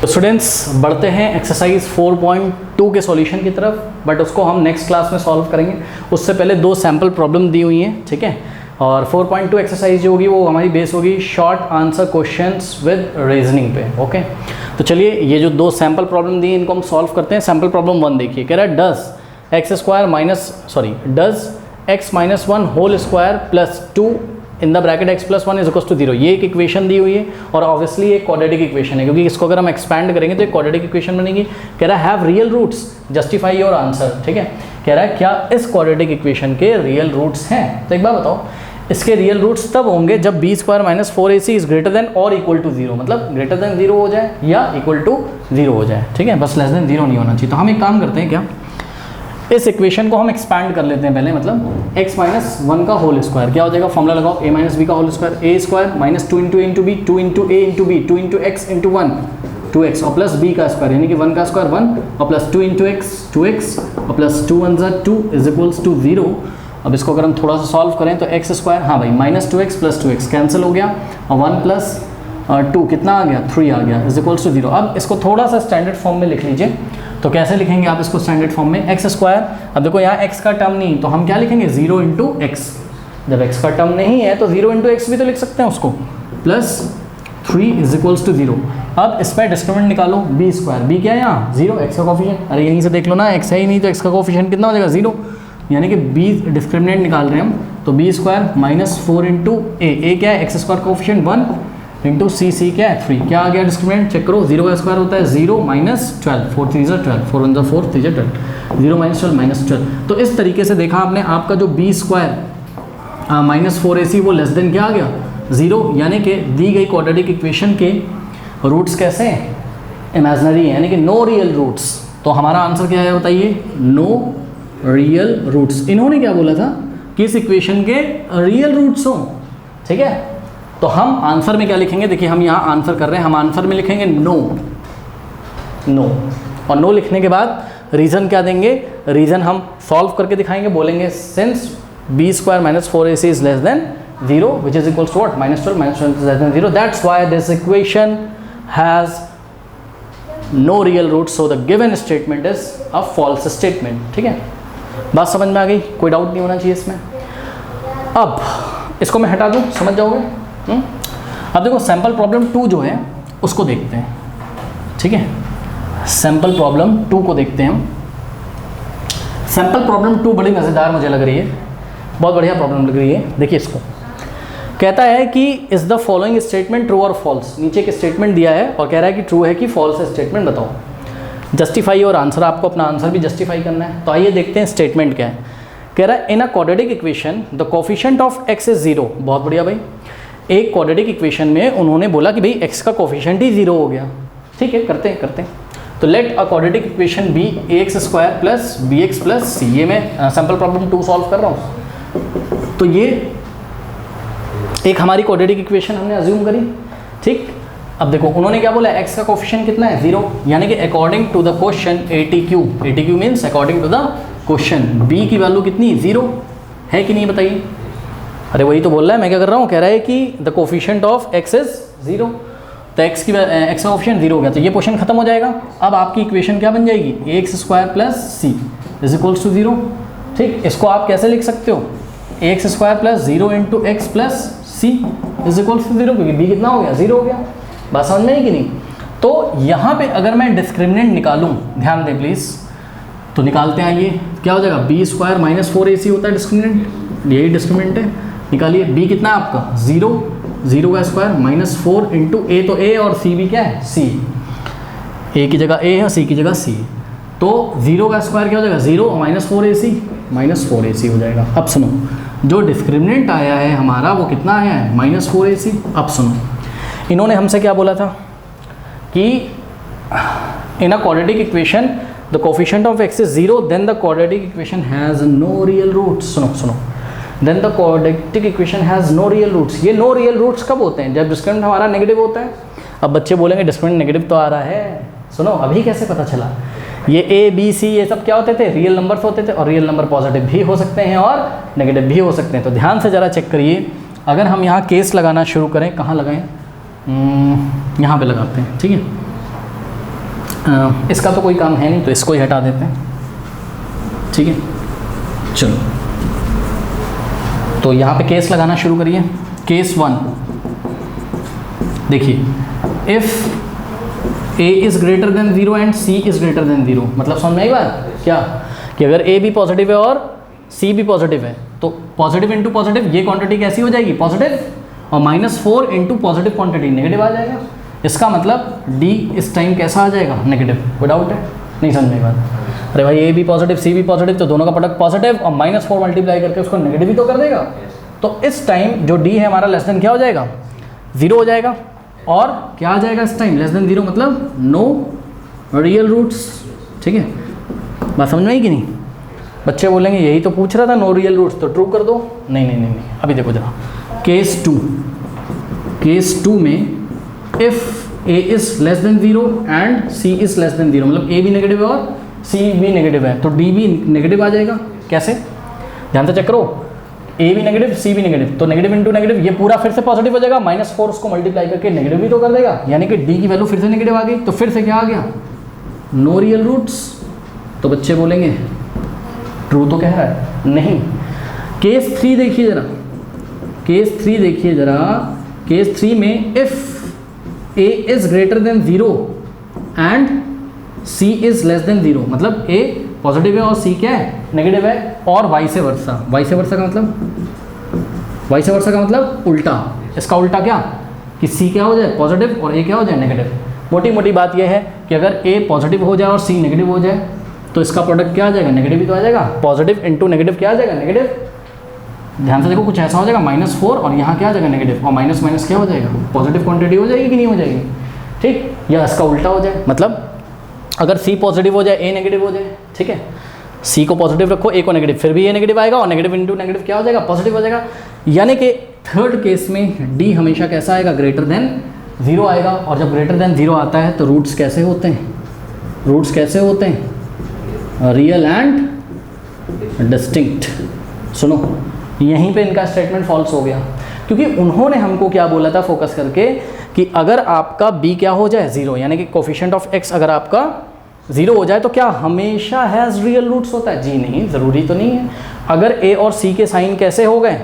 तो स्टूडेंट्स बढ़ते हैं एक्सरसाइज 4.2 के सॉल्यूशन की तरफ, बट उसको हम नेक्स्ट क्लास में सॉल्व करेंगे। उससे पहले 2 सैम्पल प्रॉब्लम दी हुई हैं, ठीक है। और 4.2 एक्सरसाइज जो होगी वो हमारी बेस होगी short answer questions with reasoning पे, ओके। तो चलिए ये जो 2 सैम्पल प्रॉब्लम दी इनको हम सॉल्व करते हैं। सैम्पल प्रॉब्लम 1 देखिए, कह रहा है does x minus 1 whole square plus 2 in the bracket x plus 1 is equal to 0। ये एक इक्वेशन दी हुई है और ऑब्वियसली एक क्वाड्रेटिक इक्वेशन है, क्योंकि इसको अगर हम एक्सपैंड करेंगे तो एक क्वाड्रेटिक इक्वेशन बनेगी। कह रहा है have real roots, justify your answer, ठीक है। कह रहा है क्या इस क्वाड्रेटिक इक्वेशन के रियल रूट्स हैं? तो एक बार बताओ, इसके रियल रूट्स तब होंगे जब b square minus 4ac is greater than और इक्वल टू 0, मतलब ग्रेटर देन 0 हो जाए या इक्वल टू 0 हो जाए, ठीक है। बस लेस देन 0 नहीं होना चाहिए। तो हम एक काम करते हैं, क्या इस इक्वेशन को हम एक्सपैंड कर लेते हैं पहले, मतलब x माइनस 1 का होल स्क्वायर, क्या हो जाएगा? फॉर्मूला लगाओ, a माइनस बी का whole square, a square minus 2 into b, 2 into a into b, 2 into x into 1 2x और प्लस b का स्क्वायर, यानी कि 1 का स्क्वायर 1 और प्लस 2 इंटू एक्स 2x और प्लस 2 1 ज़ा 2 इज इक्वल्स टू 0। अब इसको अगर हम थोड़ा सा सॉल्व करें तो एक्स स्क्वायर, हाँ भाई, minus 2x plus 2x cancel हो गया और 1 प्लस 2 कितना आ गया? 3 आ गया, इज इक्वल्स टू 0। अब इसको थोड़ा सा स्टैंडर्ड फॉर्म में लिख लीजिए। तो कैसे लिखेंगे आप इसको स्टैंडर्ड फॉर्म में? एक्स स्क्वायर, अब देखो यहाँ x का टर्म नहीं, तो हम क्या लिखेंगे? 0 इंटू एक्स। जब x का टर्म नहीं है तो 0 इंटू एक्स भी तो लिख सकते हैं उसको, प्लस 3 इज इक्वल्स टू 0। अब इस पर डिस्क्रिमिनेंट निकालो, b स्क्वायर, b क्या है यहाँ? 0, x का कोफिशिएंट, अरे यहीं से देख लो ना, x है ही नहीं तो x का कोफिशिएंट कितना हो जाएगा? 0, यानी कि b डिस्क्रिमिनेंट निकाल रहे हैं हम, तो b square minus 4 into a क्या है? x स्क्वायर कोफिशिएंट 1 इंटू सी क्या है? 3। क्या आ गया डिस्क्रिमिनेंट? चेक करो, 0 का स्क्वायर होता है 0 माइनस 12, 4 3 ज़ा 12, 4 1 ज़ा 4 3 ज़ा 12, 0 माइनस 12 माइनस 12। तो इस तरीके से देखा आपने, आपका जो b स्क्वायर माइनस 4ac वो लेस देन क्या आ गया? 0, यानी कि दी गई क्वाड्रेटिक इक्वेशन के रूट्स कैसे हैं? इमेजिनरी है, यानी कि नो रियल रूट्स। तो हमारा आंसर क्या है बताइए? No real roots. इन्होंने क्या बोला था कि इस इक्वेशन के रियल रूट्स हों, ठीक है। तो हम आंसर में क्या लिखेंगे? देखिए हम यहाँ आंसर कर रहे हैं, हम आंसर में लिखेंगे नो, और नो लिखने के बाद रीज़न क्या देंगे? रीज़न हम सॉल्व करके दिखाएंगे, बोलेंगे since b square minus 4ac is less than 0 which is equals to what? Minus 12 minus 12 is less than 0, that's why this equation has no real root, so the given statement is a false statement, ठीक है। बात समझ में आ गई? कोई doubt नहीं होना चाहिए इसमें। अब इसको मैं हटा दूँ, समझ जाओगे? अब देखो सैम्पल प्रॉब्लम 2 जो है उसको देखते हैं, ठीक है। सैम्पल प्रॉब्लम 2 को देखते हैं हम। सैम्पल प्रॉब्लम 2 बड़ी मज़ेदार मुझे लग रही है, बहुत बढ़िया प्रॉब्लम लग रही है। देखिए इसको कहता है कि is the following statement true और फॉल्स। नीचे एक स्टेटमेंट दिया है और कह रहा है कि ट्रू है कि फॉल्स है, स्टेटमेंट बताओ। जस्टिफाई और आंसर, आपको अपना आंसर भी जस्टिफाई करना है। तो आइए देखते हैं स्टेटमेंट क्या है। कह रहा है in a quadratic equation the coefficient of x is 0। बहुत बढ़िया भाई, एक क्वाड्रेटिक इक्वेशन में उन्होंने बोला कि भाई x का कोफिशिएंट ही 0 हो गया, ठीक है। करते हैं। तो let a quadratic equation be ax square plus bx plus c। ये मैं सैम्पल प्रॉब्लम 2 सॉल्व कर रहा हूँ। तो ये एक हमारी क्वाड्रेटिक इक्वेशन हमने अज्यूम करी, ठीक। अब देखो उन्होंने क्या बोला, x का कोफिशिएंट कितना है? 0, यानी कि according to the question ATQ means according to the question b की वैल्यू कितनी? 0 है कि नहीं बताइए? अरे वही तो बोल रहा है, मैं क्या कर रहा हूँ? कह रहा है कि the coefficient of x is 0, तो x का कोफिशिएंट 0 हो गया, तो ये पोर्शन खत्म हो जाएगा। अब आपकी इक्वेशन क्या बन जाएगी? ax square plus c is equals to 0, ठीक। इसको आप कैसे लिख सकते हो? X square plus 0 into x plus c is equal to 0, क्योंकि बी कितना हो गया 0 हो गया। बात समझ में आई कि नहीं? तो यहाँ पे अगर मैं डिस्क्रिमिनेंट निकालूँ, ध्यान दें प्लीज़, तो निकालते हैं। ये क्या हो जाएगा, बी स्क्वायर माइनस 4ac होता है डिस्क्रिमिनेंट, यही डिस्क्रिमिनेंट है। निकालिए, बी कितना है आपका 0, 0 का स्क्वायर माइनस 4 इंटू ए, तो ए और सी भी क्या है सी, ए की जगह ए है, सी की जगह सी, तो 0 का स्क्वायर क्या हो जाएगा 0 और माइनस 4ac, माइनस 4ac हो जाएगा। अब सुनो, जो डिस्क्रिमिनेंट आया है हमारा वो कितना आया है माइनस 4ac। अब सुनो, इन्होंने हमसे क्या बोला था कि in a quadratic equation the coefficient of x is 0 then the quadratic equation has no real roots. सुनो, then the quadratic equation has no real roots. ये नो रियल रूट्स कब होते हैं, जब डिस्क्रिमिनेंट हमारा नेगेटिव होता है। अब बच्चे बोलेंगे डिस्क्रिमिनेंट नेगेटिव तो आ रहा है, सुनो अभी कैसे पता चला। ये ए बी सी ये सब क्या होते थे, रियल नंबर्स होते थे, और रियल नंबर पॉजिटिव भी हो सकते हैं और नेगेटिव भी हो सकते हैं। तो ध्यान से ज़रा चेक करिए, अगर हम यहाँ केस लगाना शुरू करें, कहाँ लगाएं, यहाँ पे लगाते हैं, ठीक है। इसका तो कोई काम है नहीं, तो इसको ही हटा देते हैं, ठीक है। चलो, तो यहाँ पे केस लगाना शुरू करिए। केस 1 देखिए, if a is greater than 0 and c is greater than 0, मतलब समझ में आई बात क्या, कि अगर ए भी पॉजिटिव है और सी भी पॉजिटिव है, तो पॉजिटिव इंटू पॉजिटिव ये क्वांटिटी कैसी हो जाएगी पॉजिटिव, और -4 इंटू पॉजिटिव क्वांटिटी नेगेटिव आ जाएगा। इसका मतलब डी इस टाइम कैसा आ जाएगा नेगेटिव, कोई डाउट है? नहीं समझ में बात? अरे भाई ए भी पॉजिटिव सी भी पॉजिटिव, तो दोनों का प्रोडक्ट पॉजिटिव और -4 मल्टीप्लाई करके उसको नेगेटिव ही तो कर देगा। तो इस टाइम जो डी है हमारा लेस देन क्या हो जाएगा 0 हो जाएगा, और क्या आ जाएगा इस टाइम लेस देन 0, मतलब नो रियल रूट्स, ठीक है। बात समझ में आई कि नहीं? बच्चे बोलेंगे यही तो पूछ रहा था, नो रियल रूट्स, तो ट्रू कर दो। नहीं, अभी देखो जरा, केस 2 में if a is less than 0 and c is less than 0, मतलब ए भी नेगेटिव है और सी भी नेगेटिव है, तो डी भी नेगेटिव आ जाएगा। कैसे, ध्यान से चेक करो, ए भी नेगेटिव सी भी नेगेटिव, तो नेगेटिव इंटू नेगेटिव ये पूरा फिर से पॉजिटिव हो जाएगा, -4 उसको मल्टीप्लाई करके नेगेटिव भी तो कर देगा, यानी कि डी की वैल्यू फिर से नेगेटिव आ गई, तो फिर से क्या आ गया नो रियल रूट्स। तो बच्चे बोलेंगे ट्रू तो कह रहा है, नहीं। केस 3 देखिए जरा, केस 3 में if a is greater than 0 and c is less than 0, मतलब ए पॉजिटिव है और सी क्या है नेगेटिव है, और वाइस वर्सा का मतलब उल्टा। इसका उल्टा क्या, कि सी क्या हो जाए पॉजिटिव और ए क्या हो जाए नेगेटिव। मोटी मोटी बात यह है कि अगर ए पॉजिटिव हो जाए और सी नेगेटिव हो जाए, तो इसका प्रोडक्ट क्या आ जाएगा नेगेटिव ही तो आ जाएगा, पॉजिटिव इंटू नेगेटिव क्या आ जाएगा नेगेटिव। ध्यान से देखो, कुछ ऐसा हो जाएगा -4 और यहाँ क्या आ जाएगा नेगेटिव, और माइनस माइनस क्या हो जाएगा पॉजिटिव क्वांटिटी हो जाएगी कि नहीं हो जाएगी, ठीक। या इसका उल्टा हो जाए, मतलब अगर सी पॉजिटिव हो जाए ए नेगेटिव हो जाए, ठीक है। सी को पॉजिटिव रखो ए को नेगेटिव, फिर भी ए नेगेटिव आएगा, और नेगेटिव इंटू नेगेटिव क्या हो जाएगा पॉजिटिव हो जाएगा। यानी कि थर्ड केस में डी हमेशा कैसा आएगा ग्रेटर देन 0 आएगा, और जब ग्रेटर देन 0 आता है तो रूट्स कैसे होते हैं, रियल एंड डिस्टिंक्ट। सुनो, यहीं पे इनका स्टेटमेंट फॉल्स हो गया, क्योंकि उन्होंने हमको क्या बोला था फोकस करके, कि अगर आपका b क्या हो जाए 0, यानी कि कोफिशिएंट ऑफ x अगर आपका 0 हो जाए तो क्या हमेशा हैज़ रियल रूट्स होता है? जी नहीं, ज़रूरी तो नहीं है। अगर a और c के साइन कैसे हो गए,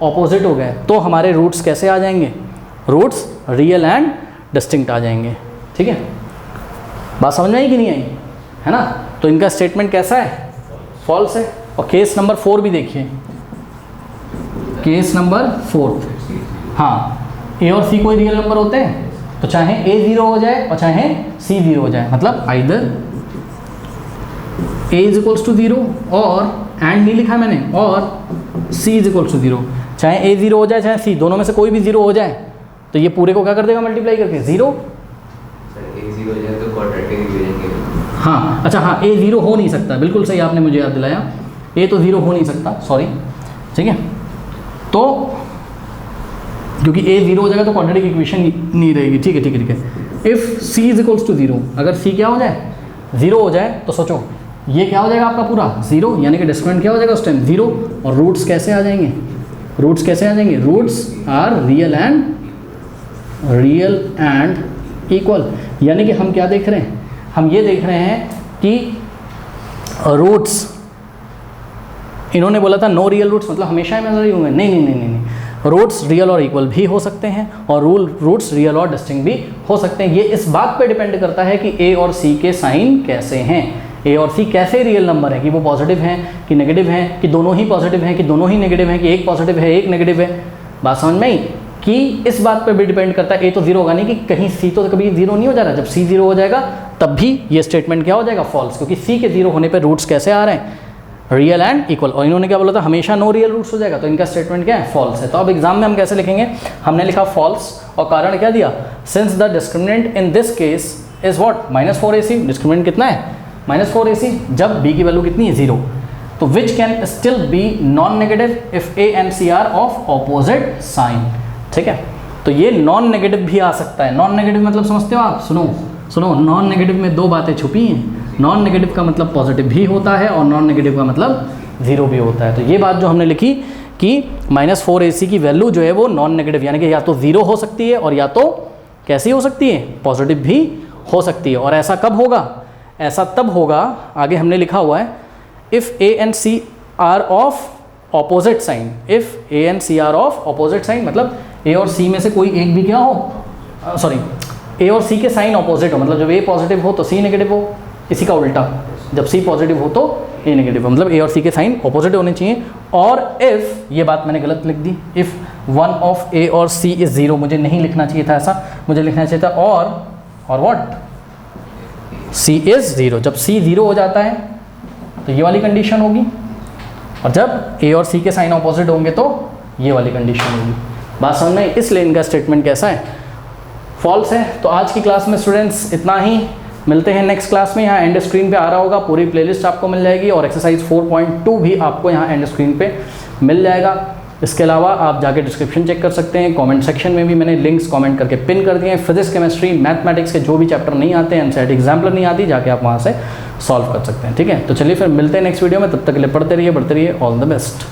ऑपोजिट हो गए, तो हमारे रूट्स कैसे आ जाएंगे, रूट्स रियल एंड डिस्टिंक्ट आ जाएंगे, ठीक है। बात समझ में आई कि नहीं आई, है ना? तो इनका स्टेटमेंट कैसा है, फॉल्स है। और केस नंबर 4 भी देखिए, केस नंबर 4, हाँ, ए और सी कोई रियल नंबर होते हैं, तो चाहे ए 0 हो जाए और चाहे सी 0 हो जाए, मतलब either a is equals to 0 और एंड नहीं लिखा मैंने, और सी इज इक्वल्स टू 0, चाहे ए 0 हो जाए चाहे सी, दोनों में से कोई भी 0 हो जाए, तो ये पूरे को क्या कर देगा मल्टीप्लाई करके 0। हाँ, अच्छा, हाँ, ए 0 हो नहीं सकता, बिल्कुल सही आपने मुझे याद दिलाया, ए तो 0 हो नहीं सकता, सॉरी, ठीक है। तो क्योंकि ए 0 हो जाएगा तो क्वाड्रेटिक इक्वेशन नहीं रहेगी, ठीक है। If c is equals to 0, अगर सी क्या हो जाए 0 हो जाए, तो सोचो ये क्या हो जाएगा आपका पूरा 0, यानी कि डिस्क्रिमिनेंट क्या हो जाएगा उस टाइम 0, और रूट्स कैसे आ जाएंगे, roots are real and equal. यानी कि हम क्या देख रहे हैं, हम ये देख रहे हैं कि रूट्स इन्होंने बोला था नो रियल रूट्स मतलब हमेशा इमेजिनरी होंगे, नहीं, रूट्स रियल और इक्वल भी हो सकते हैं और रूट्स रियल और डिस्टिंक्ट भी हो सकते हैं। ये इस बात पे डिपेंड करता है कि ए और सी के साइन कैसे हैं, ए और सी कैसे रियल नंबर है, कि वो पॉजिटिव हैं कि नेगेटिव हैं, कि दोनों ही पॉजिटिव हैं कि दोनों ही नेगेटिव हैं, कि एक पॉजिटिव है एक नेगेटिव है। बात समझ में आई कि इस बात पे भी डिपेंड करता है। ए तो जीरो होगा नहीं कि कहीं सी तो कभी जीरो नहीं हो जा रहा, जब सी जीरो हो जाएगा तब भी ये स्टेटमेंट क्या हो जाएगा, फॉल्स, क्योंकि सी के जीरो होने पर रूट्स कैसे आ रहे हैं, रियल एंड इक्वल। और इन्होंने क्या बोला था, हमेशा नो रियल रूट्स हो जाएगा, तो इनका स्टेटमेंट क्या है, फॉल्स है। तो अब एग्जाम में हम कैसे लिखेंगे, हमने लिखा फॉल्स और कारण क्या दिया, since the discriminant in this case is what -4ac, discriminant कितना है -4ac, जब b की वैल्यू कितनी है 0, तो which can still be non negative if a and c are of opposite sign. ठीक है, तो ये नॉन नेगेटिव भी आ सकता है। नॉन नेगेटिव मतलब समझते हो आप, सुनो नॉन नेगेटिव में दो बातें छुपी हैं। नॉन नेगेटिव का मतलब पॉजिटिव भी होता है और नॉन नेगेटिव का मतलब जीरो भी होता है। तो ये बात जो हमने लिखी कि -4ac की वैल्यू जो है वो नॉन नेगेटिव यानी कि या तो जीरो हो सकती है और या तो कैसी हो सकती है, पॉजिटिव भी हो सकती है। और ऐसा कब होगा, ऐसा तब होगा, आगे हमने लिखा हुआ है, if a and c are of opposite sign, if a and c are of opposite sign मतलब a और c में से कोई एक भी क्या हो, सॉरी a और c के साइन ऑपोजिट हो, मतलब जब a पॉजिटिव हो तो c नेगेटिव हो, इसी का उल्टा, जब c पॉजिटिव हो तो a नेगेटिव हो, मतलब a और c के साइन ऑपोजिट होने चाहिए। और इफ़, ये बात मैंने गलत लिख दी, इफ़ वन ऑफ a और c इज़ ज़ीरो, मुझे नहीं लिखना चाहिए था ऐसा, मुझे लिखना चाहिए था और व्हाट, c इज़ ज़ीरो। जब c ज़ीरो हो जाता है तो ये वाली कंडीशन होगी, और जब a और c के साइन ऑपोजिट होंगे तो ये वाली कंडीशन होगी। बात समझ में, इसलिए इनका स्टेटमेंट कैसा है, फॉल्स है। तो आज की क्लास में स्टूडेंट्स इतना ही, मिलते हैं नेक्स्ट क्लास में। यहाँ एंड स्क्रीन पे आ रहा होगा, पूरी प्लेलिस्ट आपको मिल जाएगी और एक्सरसाइज 4.2 भी आपको यहाँ एंड स्क्रीन पे मिल जाएगा। इसके अलावा आप जाके डिस्क्रिप्शन चेक कर सकते हैं, कमेंट सेक्शन में भी मैंने लिंक्स कमेंट करके पिन कर दिए हैं। फिजिक्स, केमिस्ट्री, मैथमेटिक्स के जो भी चैप्टर नहीं आते हैं, एनसीईआरटी एग्जाम्पलर नहीं आती, जाके आप वहाँ से सॉल्व कर सकते हैं। ठीक है, तो चलिए फिर मिलते हैं नेक्स्ट वीडियो में, तब तक के लिए पढ़ते रहिए, बढ़ते रहिए, ऑल द बेस्ट।